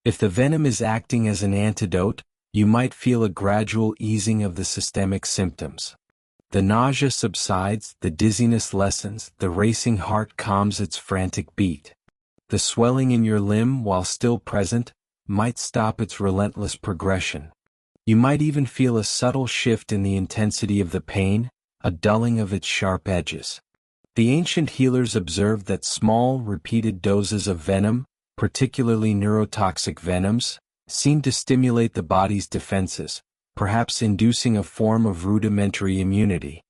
If the venom is acting as an antidote, you might feel a gradual easing of the systemic symptoms. The nausea subsides, the dizziness lessens, the racing heart calms its frantic beat. The swelling in your limb, while still present, might stop its relentless progression. You might even feel a subtle shift in the intensity of the pain, a dulling of its sharp edges. The ancient healers observed that small, repeated doses of venom, particularly neurotoxic venoms, seemed to stimulate the body's defenses, perhaps inducing a form of rudimentary immunity.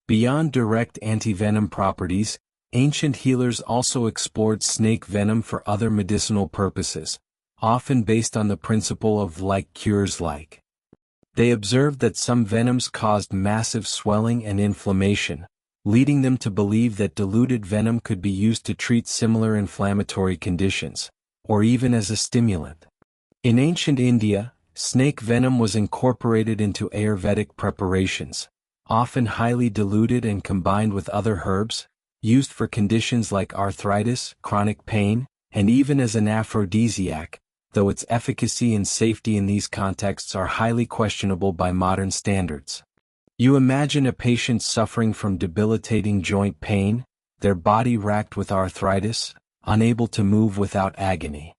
Beyond direct anti-venom properties, ancient healers also explored snake venom for other medicinal purposes, often based on the principle of like cures like. They observed that some venoms caused massive swelling and inflammation, leading them to believe that diluted venom could be used to treat similar inflammatory conditions, or even as a stimulant. In ancient India, snake venom was incorporated into Ayurvedic preparations, often highly diluted and combined with other herbs, used for conditions like arthritis, chronic pain, and even as an aphrodisiac, though its efficacy and safety in these contexts are highly questionable by modern standards. You imagine a patient suffering from debilitating joint pain, their body racked with arthritis, unable to move without agony.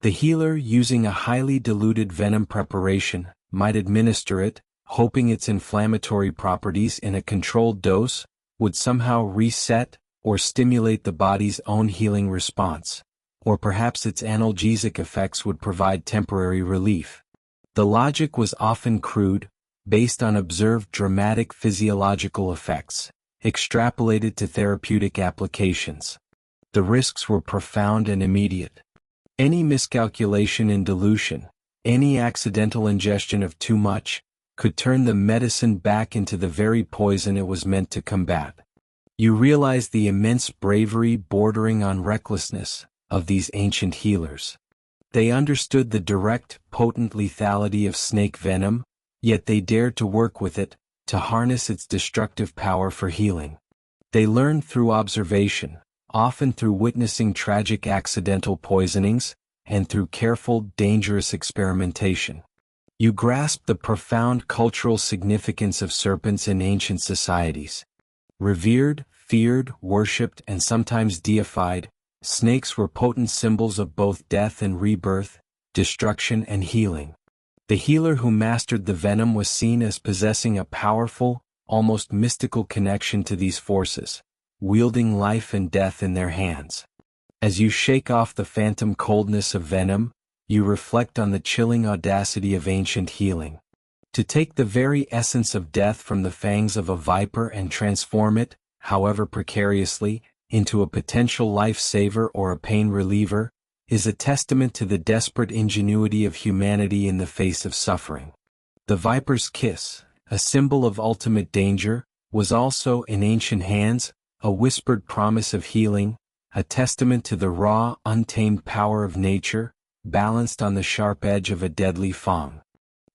The healer, using a highly diluted venom preparation, might administer it, hoping its inflammatory properties in a controlled dose would somehow reset or stimulate the body's own healing response, or perhaps its analgesic effects would provide temporary relief. The logic was often crude, based on observed dramatic physiological effects, extrapolated to therapeutic applications. The risks were profound and immediate. Any miscalculation in dilution, any accidental ingestion of too much, could turn the medicine back into the very poison it was meant to combat. You realize the immense bravery bordering on recklessness of these ancient healers. They understood the direct, potent lethality of snake venom, yet they dared to work with it, to harness its destructive power for healing. They learned through observation, often through witnessing tragic accidental poisonings, and through careful, dangerous experimentation. You grasp the profound cultural significance of serpents in ancient societies. Revered, feared, worshipped, and sometimes deified, snakes were potent symbols of both death and rebirth, destruction and healing. The healer who mastered the venom was seen as possessing a powerful, almost mystical connection to these forces, wielding life and death in their hands. As you shake off the phantom coldness of venom, you reflect on the chilling audacity of ancient healing. To take the very essence of death from the fangs of a viper and transform it, however precariously, into a potential life-saver or a pain reliever, is a testament to the desperate ingenuity of humanity in the face of suffering. The viper's kiss, a symbol of ultimate danger, was also, in ancient hands, a whispered promise of healing, a testament to the raw, untamed power of nature, balanced on the sharp edge of a deadly fang.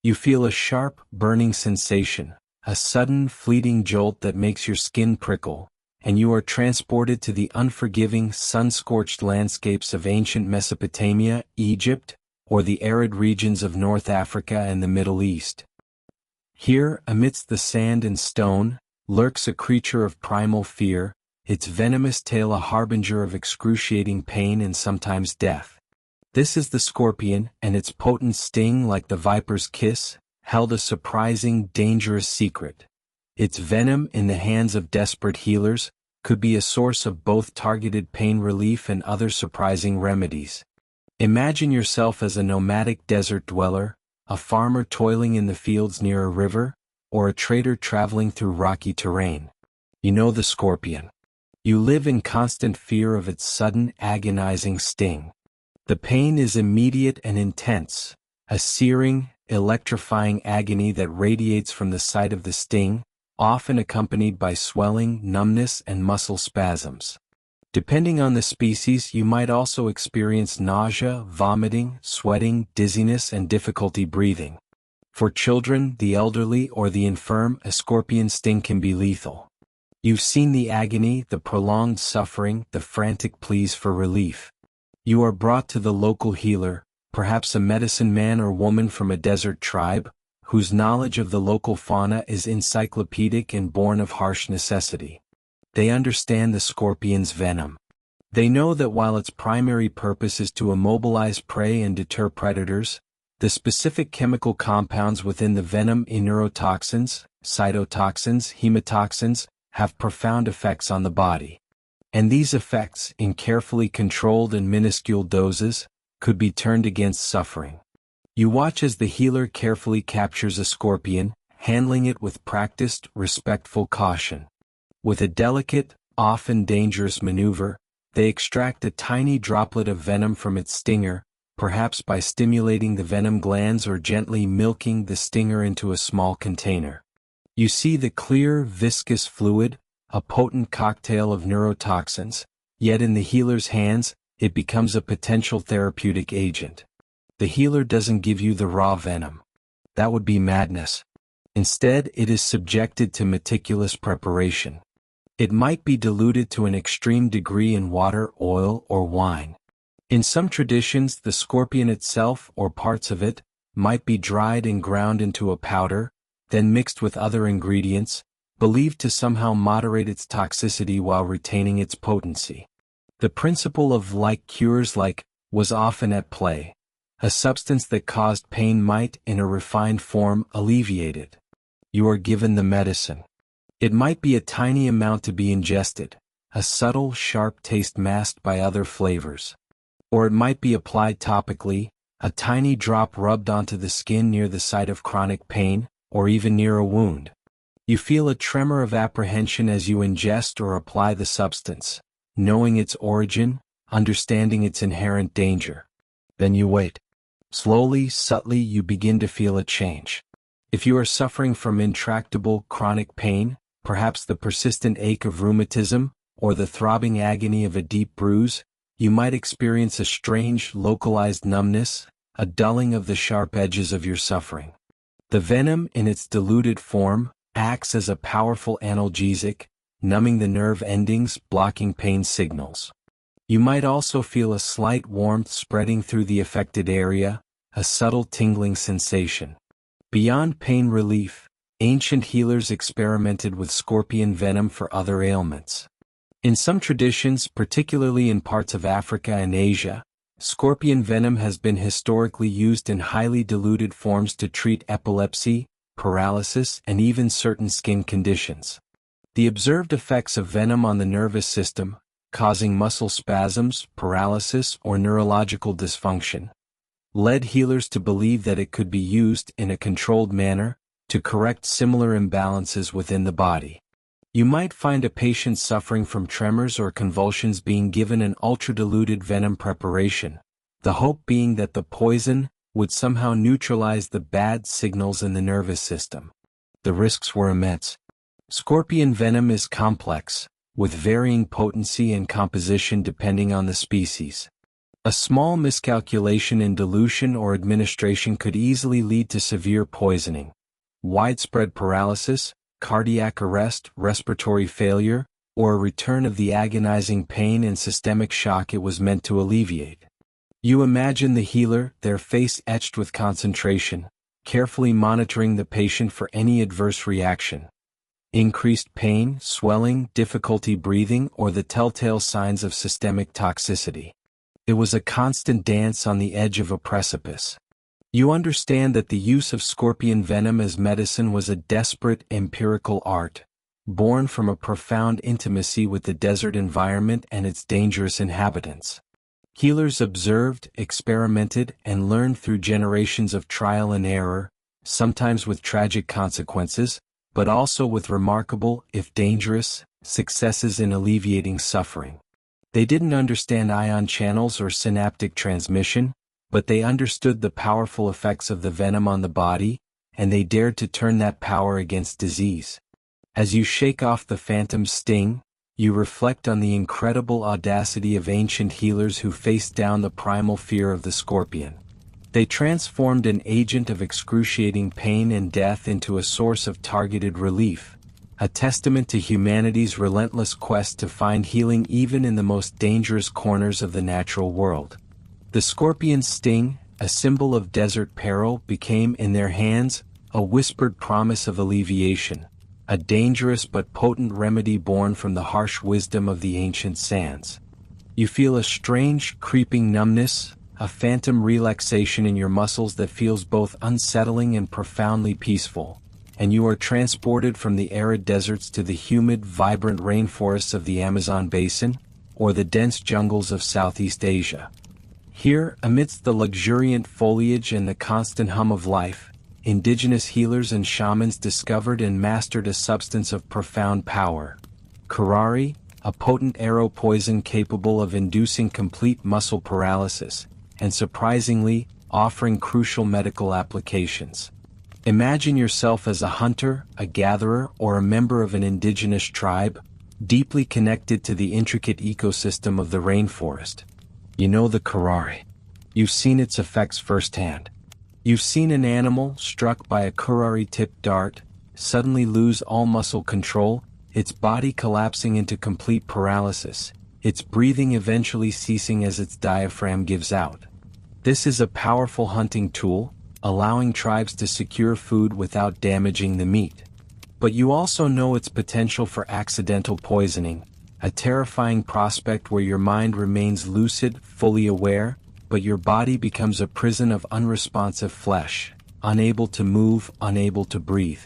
You feel a sharp, burning sensation, a sudden, fleeting jolt that makes your skin prickle, and you are transported to the unforgiving, sun-scorched landscapes of ancient Mesopotamia, Egypt, or the arid regions of North Africa and the Middle East. Here, amidst the sand and stone, lurks a creature of primal fear, its venomous tail a harbinger of excruciating pain and sometimes death. This is the scorpion, and its potent sting, like the viper's kiss, held a surprising, dangerous secret. Its venom, in the hands of desperate healers, could be a source of both targeted pain relief and other surprising remedies. Imagine yourself as a nomadic desert dweller, a farmer toiling in the fields near a river, or a trader traveling through rocky terrain. You know the scorpion. You live in constant fear of its sudden, agonizing sting. The pain is immediate and intense, a searing, electrifying agony that radiates from the site of the sting, often accompanied by swelling, numbness, and muscle spasms. Depending on the species, you might also experience nausea, vomiting, sweating, dizziness, and difficulty breathing. For children, the elderly, or the infirm, a scorpion sting can be lethal. You've seen the agony, the prolonged suffering, the frantic pleas for relief. You are brought to the local healer, perhaps a medicine man or woman from a desert tribe, whose knowledge of the local fauna is encyclopedic and born of harsh necessity. They understand the scorpion's venom. They know that while its primary purpose is to immobilize prey and deter predators, the specific chemical compounds within the venom, neurotoxins, cytotoxins, hemotoxins, have profound effects on the body. And these effects, in carefully controlled and minuscule doses, could be turned against suffering. You watch as the healer carefully captures a scorpion, handling it with practiced, respectful caution. With a delicate, often dangerous maneuver, they extract a tiny droplet of venom from its stinger, perhaps by stimulating the venom glands or gently milking the stinger into a small container. You see the clear, viscous fluid, a potent cocktail of neurotoxins, yet in the healer's hands, it becomes a potential therapeutic agent. The healer doesn't give you the raw venom. That would be madness. Instead, it is subjected to meticulous preparation. It might be diluted to an extreme degree in water, oil, or wine. In some traditions, the scorpion itself, or parts of it, might be dried and ground into a powder, then mixed with other ingredients, believed to somehow moderate its toxicity while retaining its potency. The principle of like cures like was often at play. A substance that caused pain might, in a refined form, alleviate it. You are given the medicine. It might be a tiny amount to be ingested, a subtle, sharp taste masked by other flavors. Or it might be applied topically, a tiny drop rubbed onto the skin near the site of chronic pain, or even near a wound. You feel a tremor of apprehension as you ingest or apply the substance, knowing its origin, understanding its inherent danger. Then you wait. Slowly, subtly, you begin to feel a change. If you are suffering from intractable chronic pain, perhaps the persistent ache of rheumatism, or the throbbing agony of a deep bruise, you might experience a strange, localized numbness, a dulling of the sharp edges of your suffering. The venom, in its diluted form, acts as a powerful analgesic, numbing the nerve endings, blocking pain signals. You might also feel a slight warmth spreading through the affected area, a subtle tingling sensation. Beyond pain relief, ancient healers experimented with scorpion venom for other ailments. In some traditions, particularly in parts of Africa and Asia, scorpion venom has been historically used in highly diluted forms to treat epilepsy, paralysis, and even certain skin conditions. The observed effects of venom on the nervous system, causing muscle spasms, paralysis, or neurological dysfunction, led healers to believe that it could be used in a controlled manner to correct similar imbalances within the body. You might find a patient suffering from tremors or convulsions being given an ultra-diluted venom preparation, the hope being that the poison would somehow neutralize the bad signals in the nervous system. The risks were immense. Scorpion venom is complex, with varying potency and composition depending on the species. A small miscalculation in dilution or administration could easily lead to severe poisoning, widespread paralysis, cardiac arrest, respiratory failure, or a return of the agonizing pain and systemic shock it was meant to alleviate. You imagine the healer, their face etched with concentration, carefully monitoring the patient for any adverse reaction. Increased pain, swelling, difficulty breathing, or the telltale signs of systemic toxicity. It was a constant dance on the edge of a precipice. You understand that the use of scorpion venom as medicine was a desperate empirical art, born from a profound intimacy with the desert environment and its dangerous inhabitants. Healers observed, experimented, and learned through generations of trial and error, sometimes with tragic consequences, but also with remarkable, if dangerous, successes in alleviating suffering. They didn't understand ion channels or synaptic transmission, but they understood the powerful effects of the venom on the body, and they dared to turn that power against disease. As you shake off the phantom sting, you reflect on the incredible audacity of ancient healers who faced down the primal fear of the scorpion. They transformed an agent of excruciating pain and death into a source of targeted relief, a testament to humanity's relentless quest to find healing even in the most dangerous corners of the natural world. The scorpion's sting, a symbol of desert peril, became in their hands a whispered promise of alleviation, a dangerous but potent remedy born from the harsh wisdom of the ancient sands. You feel a strange, creeping numbness, a phantom relaxation in your muscles that feels both unsettling and profoundly peaceful, and you are transported from the arid deserts to the humid, vibrant rainforests of the Amazon basin, or the dense jungles of Southeast Asia. Here, amidst the luxuriant foliage and the constant hum of life, indigenous healers and shamans discovered and mastered a substance of profound power. Curare, a potent arrow poison capable of inducing complete muscle paralysis, and surprisingly, offering crucial medical applications. Imagine yourself as a hunter, a gatherer, or a member of an indigenous tribe, deeply connected to the intricate ecosystem of the rainforest. You know the curare. You've seen its effects firsthand. You've seen an animal, struck by a curare-tipped dart, suddenly lose all muscle control, its body collapsing into complete paralysis, its breathing eventually ceasing as its diaphragm gives out. This is a powerful hunting tool, allowing tribes to secure food without damaging the meat. But you also know its potential for accidental poisoning, a terrifying prospect where your mind remains lucid, fully aware, but your body becomes a prison of unresponsive flesh, unable to move, unable to breathe.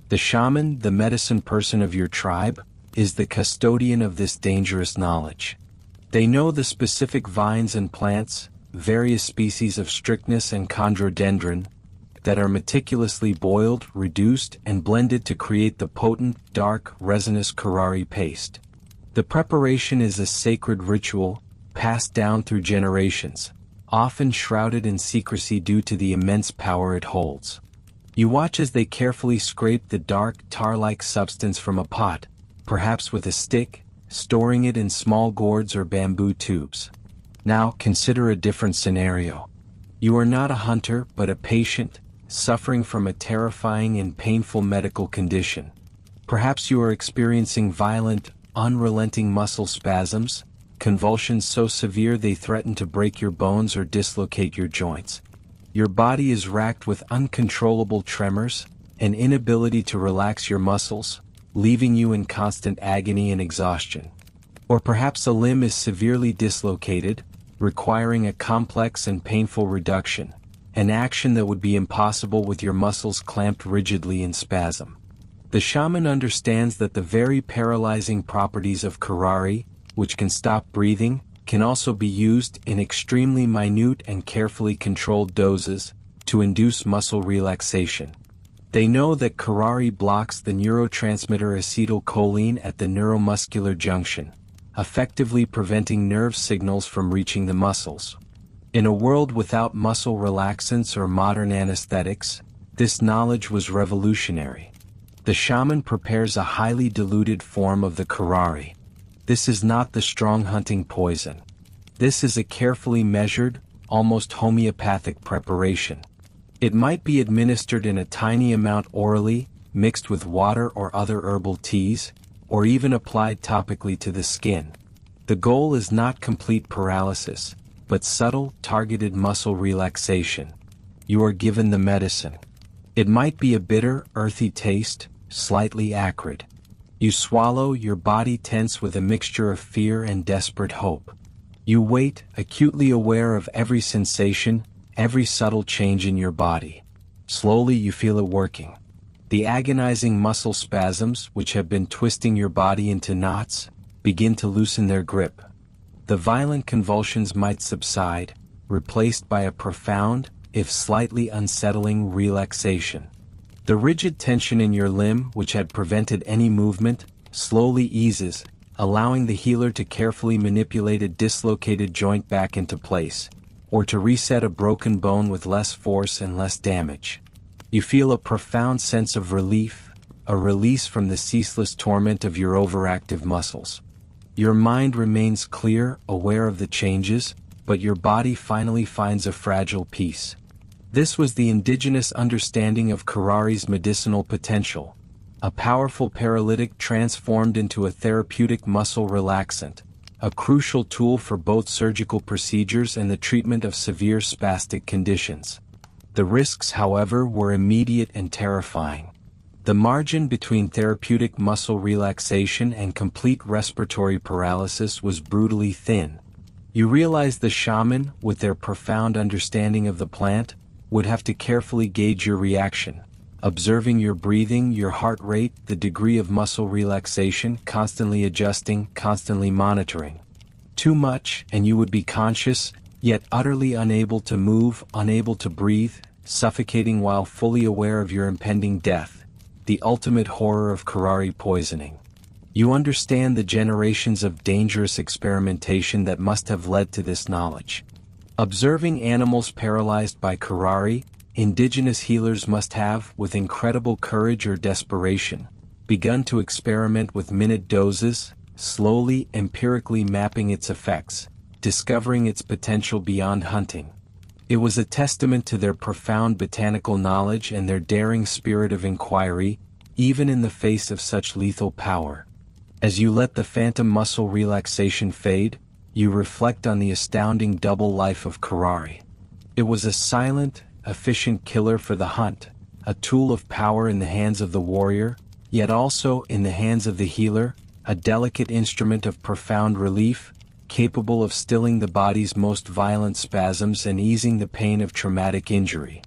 The shaman, the medicine person of your tribe, is the custodian of this dangerous knowledge. They know the specific vines and plants, various species of strychnus and chondrodendron, that are meticulously boiled, reduced, and blended to create the potent, dark, resinous curare paste. The preparation is a sacred ritual, passed down through generations, often shrouded in secrecy due to the immense power it holds. You watch as they carefully scrape the dark, tar-like substance from a pot, perhaps with a stick, storing it in small gourds or bamboo tubes. Now, consider a different scenario. You are not a hunter, but a patient, suffering from a terrifying and painful medical condition. Perhaps you are experiencing violent, unrelenting muscle spasms, convulsions so severe they threaten to break your bones or dislocate your joints. Your body is racked with uncontrollable tremors, an inability to relax your muscles, leaving you in constant agony and exhaustion. Or perhaps a limb is severely dislocated, requiring a complex and painful reduction, an action that would be impossible with your muscles clamped rigidly in spasm. The shaman understands that the very paralyzing properties of curare, which can stop breathing, can also be used in extremely minute and carefully controlled doses to induce muscle relaxation. They know that curare blocks the neurotransmitter acetylcholine at the neuromuscular junction, effectively preventing nerve signals from reaching the muscles. In a world without muscle relaxants or modern anesthetics, this knowledge was revolutionary. The shaman prepares a highly diluted form of the curare. This is not the strong hunting poison. This is a carefully measured, almost homeopathic preparation. It might be administered in a tiny amount orally, mixed with water or other herbal teas, or even applied topically to the skin. The goal is not complete paralysis, but subtle, targeted muscle relaxation. You are given the medicine. It might be a bitter, earthy taste, slightly acrid. You swallow, your body tense with a mixture of fear and desperate hope. You wait, acutely aware of every sensation, every subtle change in your body. Slowly you feel it working. The agonizing muscle spasms, which have been twisting your body into knots, begin to loosen their grip. The violent convulsions might subside, replaced by a profound, if slightly unsettling, relaxation. The rigid tension in your limb, which had prevented any movement, slowly eases, allowing the healer to carefully manipulate a dislocated joint back into place, or to reset a broken bone with less force and less damage. You feel a profound sense of relief, a release from the ceaseless torment of your overactive muscles. Your mind remains clear, aware of the changes, but your body finally finds a fragile peace. This was the indigenous understanding of curare's medicinal potential, a powerful paralytic transformed into a therapeutic muscle relaxant, a crucial tool for both surgical procedures and the treatment of severe spastic conditions. The risks, however, were immediate and terrifying. The margin between therapeutic muscle relaxation and complete respiratory paralysis was brutally thin. You realize the shaman, with their profound understanding of the plant, would have to carefully gauge your reaction, observing your breathing, your heart rate, the degree of muscle relaxation, constantly adjusting, constantly monitoring. Too much, and you would be conscious, yet utterly unable to move, unable to breathe, suffocating while fully aware of your impending death, the ultimate horror of curare poisoning. You understand the generations of dangerous experimentation that must have led to this knowledge. Observing animals paralyzed by curare, indigenous healers must have, with incredible courage or desperation, begun to experiment with minute doses, slowly, empirically mapping its effects, discovering its potential beyond hunting. It was a testament to their profound botanical knowledge and their daring spirit of inquiry, even in the face of such lethal power. As you let the phantom muscle relaxation fade, you reflect on the astounding double life of Karari. It was a silent, efficient killer for the hunt, a tool of power in the hands of the warrior, yet also in the hands of the healer, a delicate instrument of profound relief, capable of stilling the body's most violent spasms and easing the pain of traumatic injury.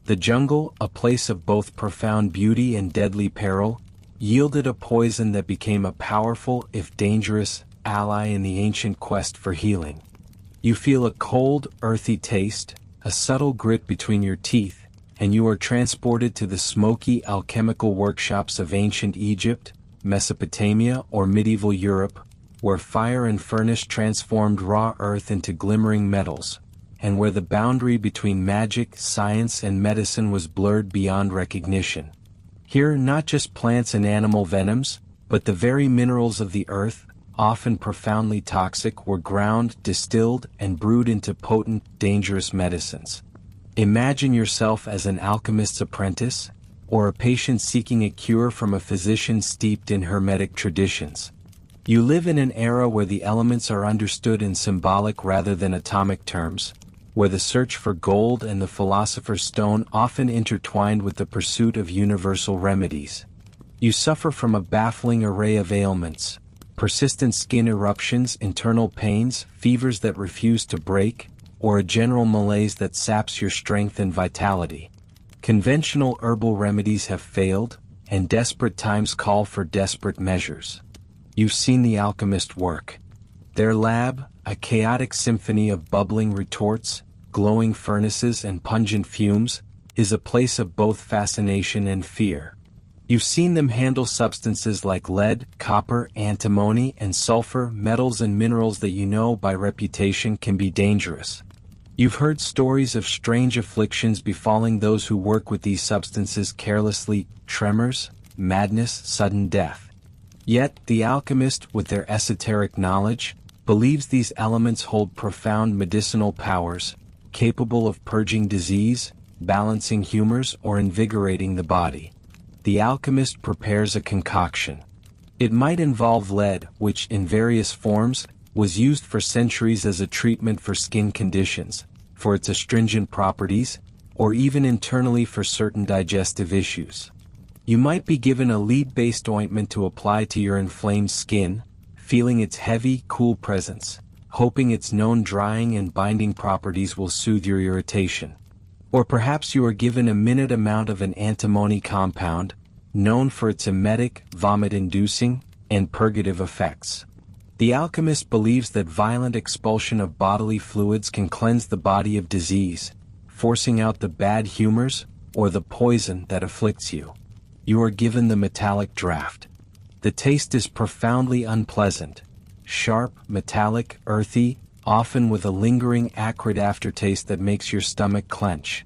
The jungle, a place of both profound beauty and deadly peril, yielded a poison that became a powerful, if dangerous, ally in the ancient quest for healing. You feel a cold, earthy taste, a subtle grit between your teeth, and you are transported to the smoky alchemical workshops of ancient Egypt, Mesopotamia, or medieval Europe, where fire and furnace transformed raw earth into glimmering metals, and where the boundary between magic, science, and medicine was blurred beyond recognition. Here, not just plants and animal venoms, but the very minerals of the earth, often profoundly toxic, were ground, distilled, and brewed into potent, dangerous medicines. Imagine yourself as an alchemist's apprentice, or a patient seeking a cure from a physician steeped in hermetic traditions. You live in an era where the elements are understood in symbolic rather than atomic terms, where the search for gold and the philosopher's stone often intertwined with the pursuit of universal remedies. You suffer from a baffling array of ailments: persistent skin eruptions, internal pains, fevers that refuse to break, or a general malaise that saps your strength and vitality. Conventional herbal remedies have failed, and desperate times call for desperate measures. You've seen the alchemist work. Their lab, a chaotic symphony of bubbling retorts, glowing furnaces, and pungent fumes, is a place of both fascination and fear. You've seen them handle substances like lead, copper, antimony, and sulfur, metals and minerals that you know by reputation can be dangerous. You've heard stories of strange afflictions befalling those who work with these substances carelessly: tremors, madness, sudden death. Yet, the alchemist, with their esoteric knowledge, believes these elements hold profound medicinal powers, capable of purging disease, balancing humors, or invigorating the body. The alchemist prepares a concoction. It might involve lead, which, in various forms, was used for centuries as a treatment for skin conditions, for its astringent properties, or even internally for certain digestive issues. You might be given a lead-based ointment to apply to your inflamed skin, feeling its heavy, cool presence, hoping its known drying and binding properties will soothe your irritation. Or perhaps you are given a minute amount of an antimony compound, known for its emetic, vomit-inducing, and purgative effects. The alchemist believes that violent expulsion of bodily fluids can cleanse the body of disease, forcing out the bad humors, or the poison that afflicts you. You are given the metallic draft. The taste is profoundly unpleasant, sharp, metallic, earthy, often with a lingering acrid aftertaste that makes your stomach clench.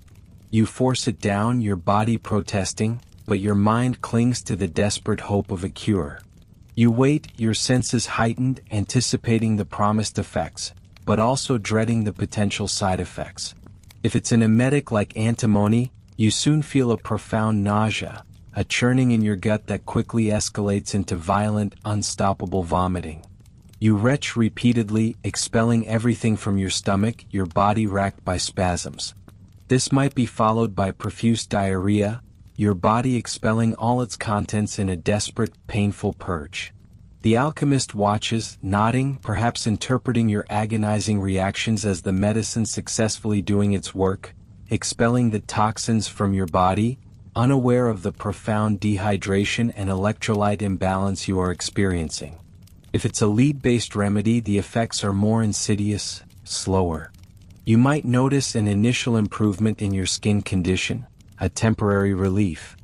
You force it down, your body protesting, but your mind clings to the desperate hope of a cure. You wait, your senses heightened, anticipating the promised effects, but also dreading the potential side effects. If it's an emetic like antimony, you soon feel a profound nausea, a churning in your gut that quickly escalates into violent, unstoppable vomiting. You retch repeatedly, expelling everything from your stomach, your body racked by spasms. This might be followed by profuse diarrhea, your body expelling all its contents in a desperate, painful purge. The alchemist watches, nodding, perhaps interpreting your agonizing reactions as the medicine successfully doing its work, expelling the toxins from your body, unaware of the profound dehydration and electrolyte imbalance you are experiencing. If it's a lead-based remedy, the effects are more insidious, slower. You might notice an initial improvement in your skin condition, a temporary relief.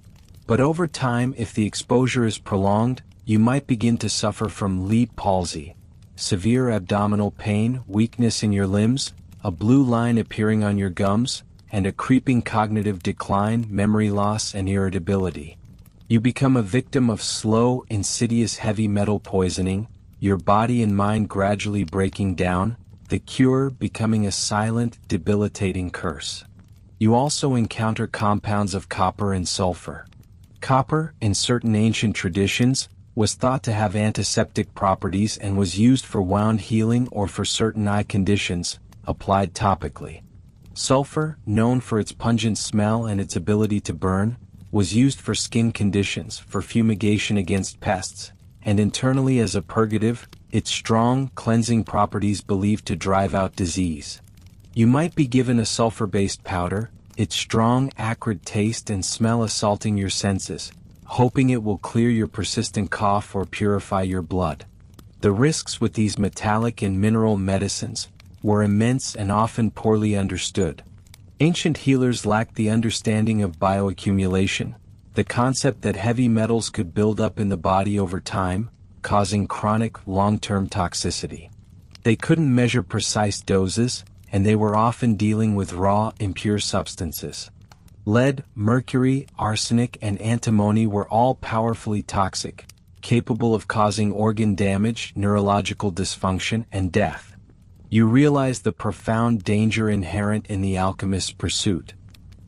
But over time, if the exposure is prolonged, you might begin to suffer from lead palsy, severe abdominal pain, weakness in your limbs, a blue line appearing on your gums, and a creeping cognitive decline, memory loss, and irritability. You become a victim of slow, insidious heavy metal poisoning, your body and mind gradually breaking down, the cure becoming a silent, debilitating curse. You also encounter compounds of copper and sulfur. Copper, in certain ancient traditions, was thought to have antiseptic properties and was used for wound healing or for certain eye conditions, applied topically. Sulfur, known for its pungent smell and its ability to burn, was used for skin conditions, for fumigation against pests, and internally as a purgative, its strong, cleansing properties believed to drive out disease. You might be given a sulfur-based powder, its strong, acrid taste and smell assaulting your senses, hoping it will clear your persistent cough or purify your blood. The risks with these metallic and mineral medicines were immense and often poorly understood. Ancient healers lacked the understanding of bioaccumulation, the concept that heavy metals could build up in the body over time, causing chronic, long-term toxicity. They couldn't measure precise doses, and they were often dealing with raw, impure substances. Lead, mercury, arsenic, and antimony were all powerfully toxic, capable of causing organ damage, neurological dysfunction, and death. You realize the profound danger inherent in the alchemist's pursuit.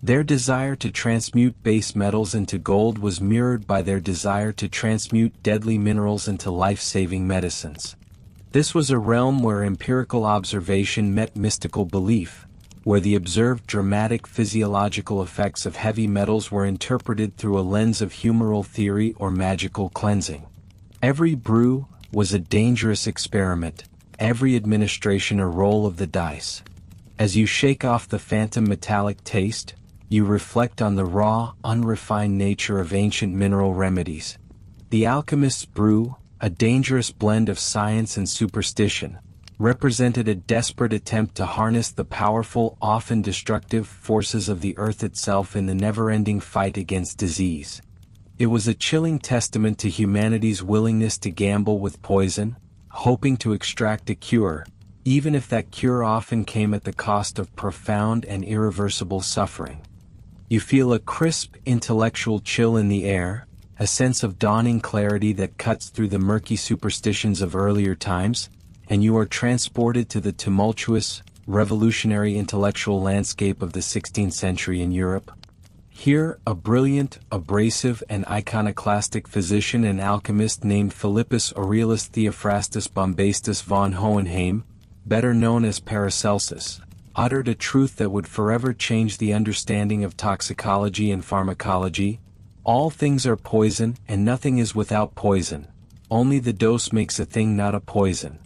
Their desire to transmute base metals into gold was mirrored by their desire to transmute deadly minerals into life-saving medicines. This was a realm where empirical observation met mystical belief, where the observed dramatic physiological effects of heavy metals were interpreted through a lens of humoral theory or magical cleansing. Every brew was a dangerous experiment, every administration a roll of the dice. As you shake off the phantom metallic taste, you reflect on the raw, unrefined nature of ancient mineral remedies. The alchemist's brew, a dangerous blend of science and superstition, represented a desperate attempt to harness the powerful, often destructive forces of the earth itself in the never-ending fight against disease. It was a chilling testament to humanity's willingness to gamble with poison, hoping to extract a cure, even if that cure often came at the cost of profound and irreversible suffering. You feel a crisp, intellectual chill in the air, a sense of dawning clarity that cuts through the murky superstitions of earlier times, and you are transported to the tumultuous, revolutionary intellectual landscape of the 16th century in Europe. Here, a brilliant, abrasive, and iconoclastic physician and alchemist named Philippus Aurelius Theophrastus Bombastus von Hohenheim, better known as Paracelsus, uttered a truth that would forever change the understanding of toxicology and pharmacology. All things are poison, and nothing is without poison. Only the dose makes a thing not a poison.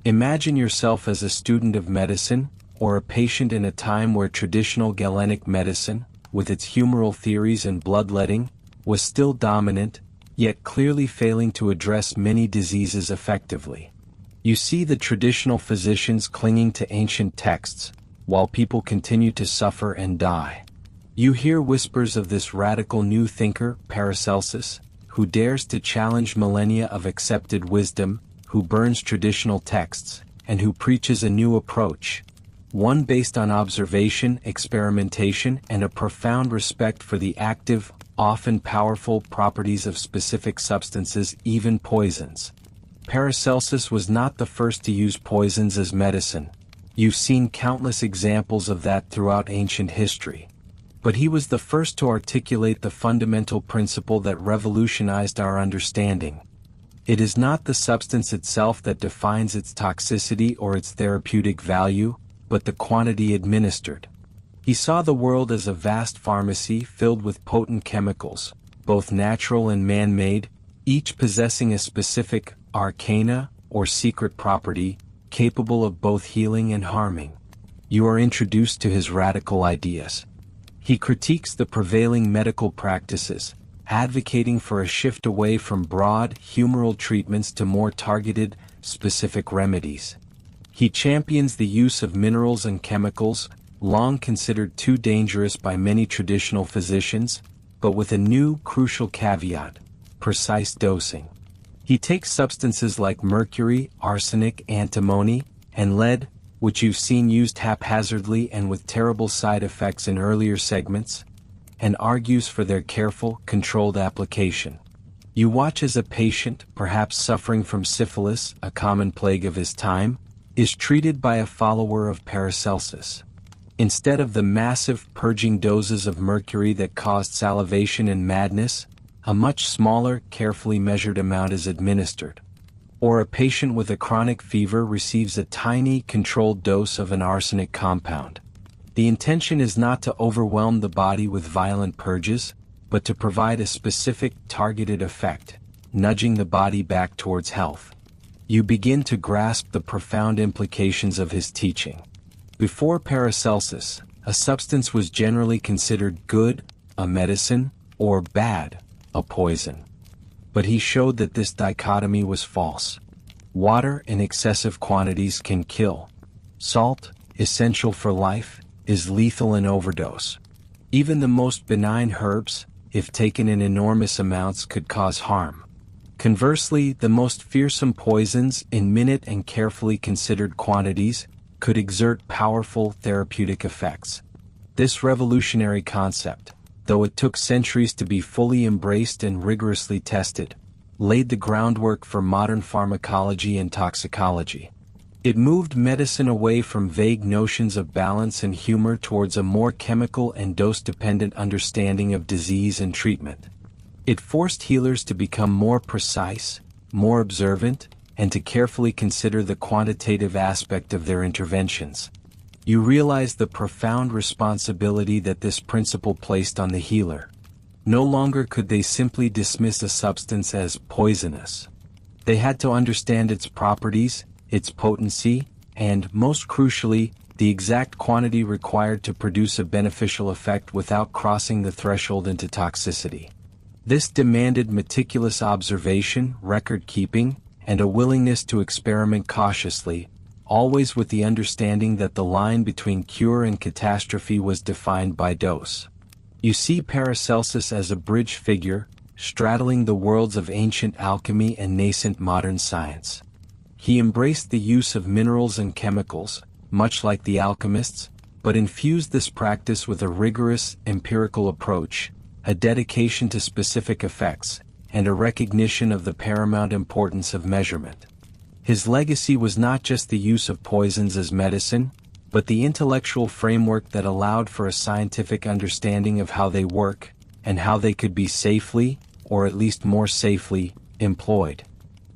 Imagine yourself as a student of medicine, or a patient in a time where traditional Galenic medicine, with its humoral theories and bloodletting, was still dominant, yet clearly failing to address many diseases effectively. You see the traditional physicians clinging to ancient texts, while people continue to suffer and die. You hear whispers of this radical new thinker, Paracelsus, who dares to challenge millennia of accepted wisdom, who burns traditional texts, and who preaches a new approach, one based on observation, experimentation, and a profound respect for the active, often powerful properties of specific substances, even poisons. Paracelsus was not the first to use poisons as medicine. You've seen countless examples of that throughout ancient history. But he was the first to articulate the fundamental principle that revolutionized our understanding. It is not the substance itself that defines its toxicity or its therapeutic value, but the quantity administered. He saw the world as a vast pharmacy filled with potent chemicals, both natural and man-made, each possessing a specific arcana or secret property, capable of both healing and harming. You are introduced to his radical ideas. He critiques the prevailing medical practices, advocating for a shift away from broad, humoral treatments to more targeted, specific remedies. He champions the use of minerals and chemicals, long considered too dangerous by many traditional physicians, but with a new, crucial caveat: precise dosing. He takes substances like mercury, arsenic, antimony, and lead, which you've seen used haphazardly and with terrible side effects in earlier segments, and argues for their careful, controlled application. You watch as a patient, perhaps suffering from syphilis, a common plague of his time, is treated by a follower of Paracelsus. Instead of the massive purging doses of mercury that caused salivation and madness, a much smaller, carefully measured amount is administered. Or a patient with a chronic fever receives a tiny, controlled dose of an arsenic compound. The intention is not to overwhelm the body with violent purges, but to provide a specific, targeted effect, nudging the body back towards health. You begin to grasp the profound implications of his teaching. Before Paracelsus, a substance was generally considered good, a medicine, or bad, a poison. But he showed that this dichotomy was false. Water in excessive quantities can kill. Salt, essential for life, is lethal in overdose. Even the most benign herbs, if taken in enormous amounts, could cause harm. Conversely, the most fearsome poisons, in minute and carefully considered quantities, could exert powerful therapeutic effects. This revolutionary concept, though it took centuries to be fully embraced and rigorously tested, laid the groundwork for modern pharmacology and toxicology. It moved medicine away from vague notions of balance and humor towards a more chemical and dose-dependent understanding of disease and treatment. It forced healers to become more precise, more observant, and to carefully consider the quantitative aspect of their interventions. You realize the profound responsibility that this principle placed on the healer. No longer could they simply dismiss a substance as poisonous. They had to understand its properties, its potency, and, most crucially, the exact quantity required to produce a beneficial effect without crossing the threshold into toxicity. This demanded meticulous observation, record-keeping, and a willingness to experiment cautiously, always with the understanding that the line between cure and catastrophe was defined by dose. You see Paracelsus as a bridge figure, straddling the worlds of ancient alchemy and nascent modern science. He embraced the use of minerals and chemicals, much like the alchemists, but infused this practice with a rigorous, empirical approach, a dedication to specific effects, and a recognition of the paramount importance of measurement. His legacy was not just the use of poisons as medicine, but the intellectual framework that allowed for a scientific understanding of how they work, and how they could be safely, or at least more safely, employed.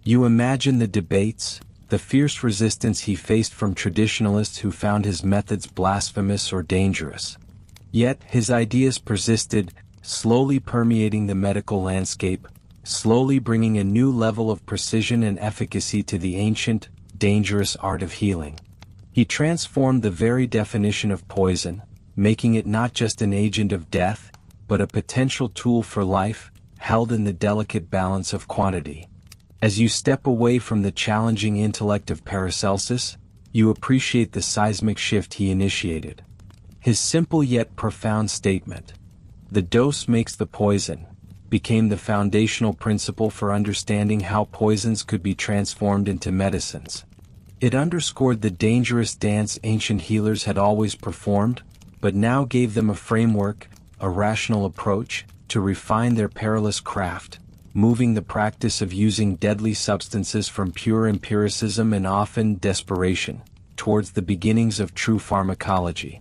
You imagine the debates, the fierce resistance he faced from traditionalists who found his methods blasphemous or dangerous. Yet his ideas persisted, slowly permeating the medical landscape, slowly bringing a new level of precision and efficacy to the ancient, dangerous art of healing. He transformed the very definition of poison, making it not just an agent of death, but a potential tool for life, held in the delicate balance of quantity. As you step away from the challenging intellect of Paracelsus, you appreciate the seismic shift he initiated. His simple yet profound statement, "The dose makes the poison," became the foundational principle for understanding how poisons could be transformed into medicines. It underscored the dangerous dance ancient healers had always performed, but now gave them a framework, a rational approach, to refine their perilous craft, moving the practice of using deadly substances from pure empiricism and often desperation, towards the beginnings of true pharmacology.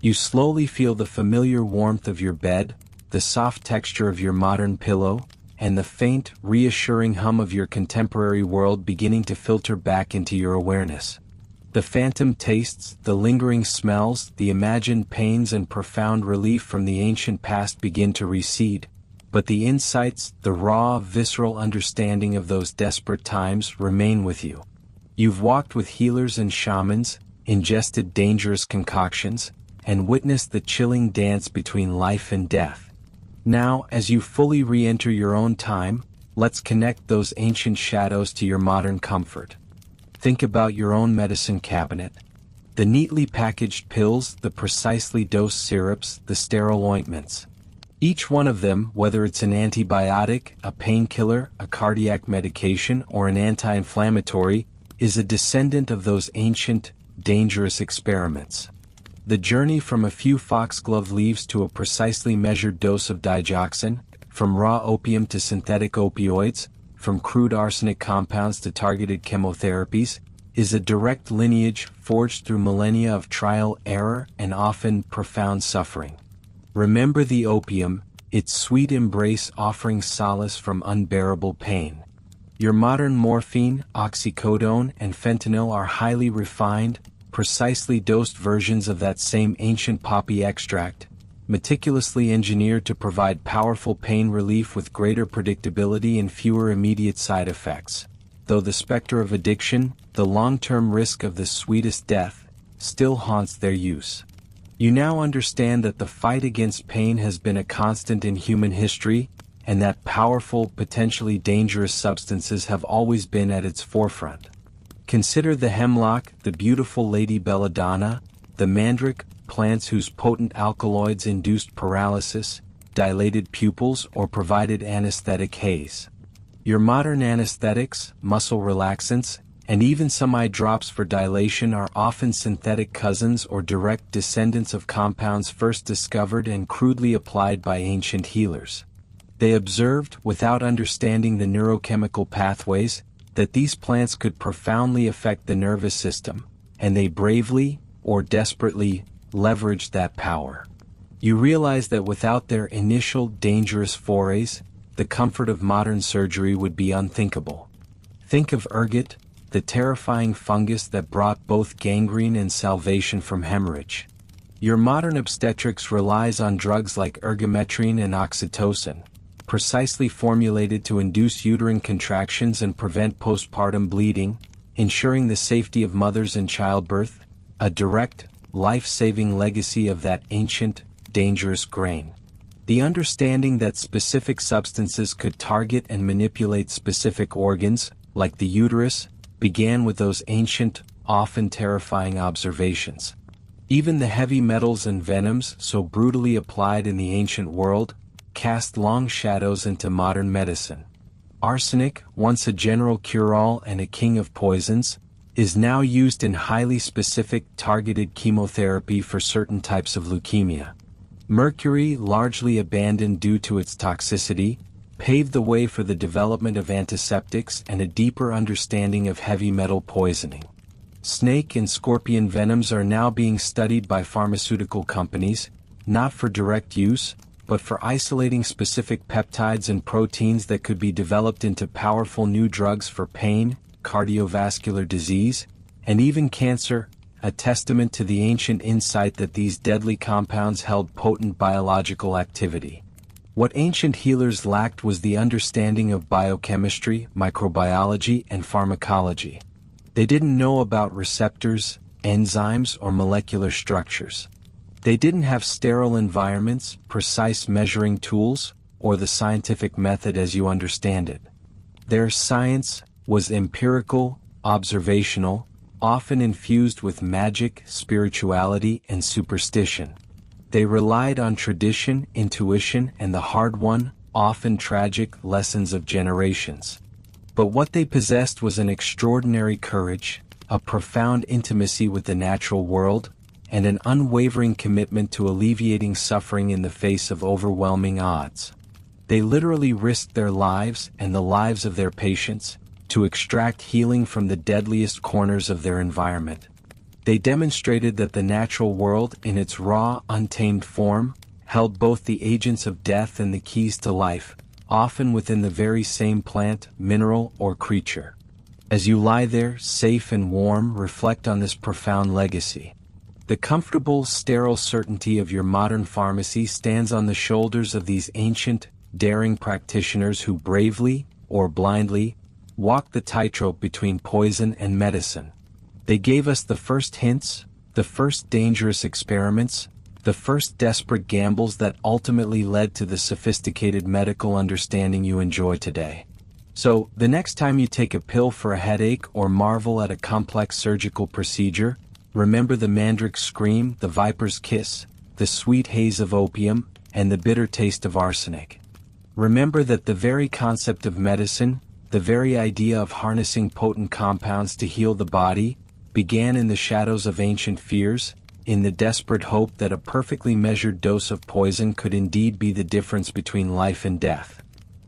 You slowly feel the familiar warmth of your bed, the soft texture of your modern pillow, and the faint, reassuring hum of your contemporary world beginning to filter back into your awareness. The phantom tastes, the lingering smells, the imagined pains and profound relief from the ancient past begin to recede, but the insights, the raw, visceral understanding of those desperate times remain with you. You've walked with healers and shamans, ingested dangerous concoctions, and witnessed the chilling dance between life and death. Now, as you fully re-enter your own time, let's connect those ancient shadows to your modern comfort. Think about your own medicine cabinet. The neatly packaged pills, the precisely dosed syrups, the sterile ointments. Each one of them, whether it's an antibiotic, a painkiller, a cardiac medication, or an anti-inflammatory, is a descendant of those ancient, dangerous experiments. The journey from a few foxglove leaves to a precisely measured dose of digoxin, from raw opium to synthetic opioids, from crude arsenic compounds to targeted chemotherapies, is a direct lineage forged through millennia of trial, error, and often profound suffering. Remember the opium, its sweet embrace offering solace from unbearable pain. Your modern morphine, oxycodone, and fentanyl are highly refined, precisely dosed versions of that same ancient poppy extract, meticulously engineered to provide powerful pain relief with greater predictability and fewer immediate side effects. Though the specter of addiction, the long-term risk of the sweetest death, still haunts their use. You now understand that the fight against pain has been a constant in human history, and that powerful, potentially dangerous substances have always been at its forefront. Consider the hemlock, the beautiful lady belladonna, the mandrake, plants whose potent alkaloids induced paralysis, dilated pupils, or provided anesthetic haze. Your modern anesthetics, muscle relaxants, and even some eye drops for dilation are often synthetic cousins or direct descendants of compounds first discovered and crudely applied by ancient healers. They observed, without understanding the neurochemical pathways, that these plants could profoundly affect the nervous system, and they bravely, or desperately, leveraged that power. You realize that without their initial dangerous forays, the comfort of modern surgery would be unthinkable. Think of ergot, the terrifying fungus that brought both gangrene and salvation from hemorrhage. Your modern obstetrics relies on drugs like ergometrine and oxytocin, precisely formulated to induce uterine contractions and prevent postpartum bleeding, ensuring the safety of mothers in childbirth, a direct, life-saving legacy of that ancient, dangerous grain. The understanding that specific substances could target and manipulate specific organs, like the uterus, began with those ancient, often terrifying observations. Even the heavy metals and venoms so brutally applied in the ancient world, cast long shadows into modern medicine. Arsenic, once a general cure-all and a king of poisons, is now used in highly specific targeted chemotherapy for certain types of leukemia. Mercury, largely abandoned due to its toxicity, paved the way for the development of antiseptics and a deeper understanding of heavy metal poisoning. Snake and scorpion venoms are now being studied by pharmaceutical companies, not for direct use, but for isolating specific peptides and proteins that could be developed into powerful new drugs for pain, cardiovascular disease, and even cancer, a testament to the ancient insight that these deadly compounds held potent biological activity. What ancient healers lacked was the understanding of biochemistry, microbiology, and pharmacology. They didn't know about receptors, enzymes, or molecular structures. They didn't have sterile environments, precise measuring tools, or the scientific method as you understand it. Their science was empirical, observational, often infused with magic, spirituality, and superstition. They relied on tradition, intuition, and the hard-won, often tragic, lessons of generations. But what they possessed was an extraordinary courage, a profound intimacy with the natural world, and an unwavering commitment to alleviating suffering in the face of overwhelming odds. They literally risked their lives and the lives of their patients to extract healing from the deadliest corners of their environment. They demonstrated that the natural world, in its raw, untamed form, held both the agents of death and the keys to life, often within the very same plant, mineral, or creature. As you lie there, safe and warm, reflect on this profound legacy. The comfortable, sterile certainty of your modern pharmacy stands on the shoulders of these ancient, daring practitioners who bravely, or blindly, walked the tightrope between poison and medicine. They gave us the first hints, the first dangerous experiments, the first desperate gambles that ultimately led to the sophisticated medical understanding you enjoy today. So, the next time you take a pill for a headache or marvel at a complex surgical procedure, remember the mandrake's scream, the viper's kiss, the sweet haze of opium, and the bitter taste of arsenic. Remember that the very concept of medicine, the very idea of harnessing potent compounds to heal the body, began in the shadows of ancient fears, in the desperate hope that a perfectly measured dose of poison could indeed be the difference between life and death.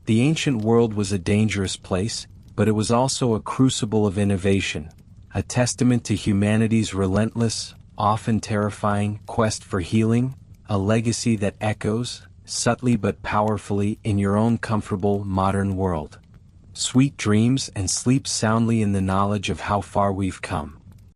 The ancient world was a dangerous place, but it was also a crucible of innovation, a testament to humanity's relentless, often terrifying, quest for healing, a legacy that echoes, subtly but powerfully in your own comfortable modern world. Sweet dreams and sleep soundly in the knowledge of how far we've come.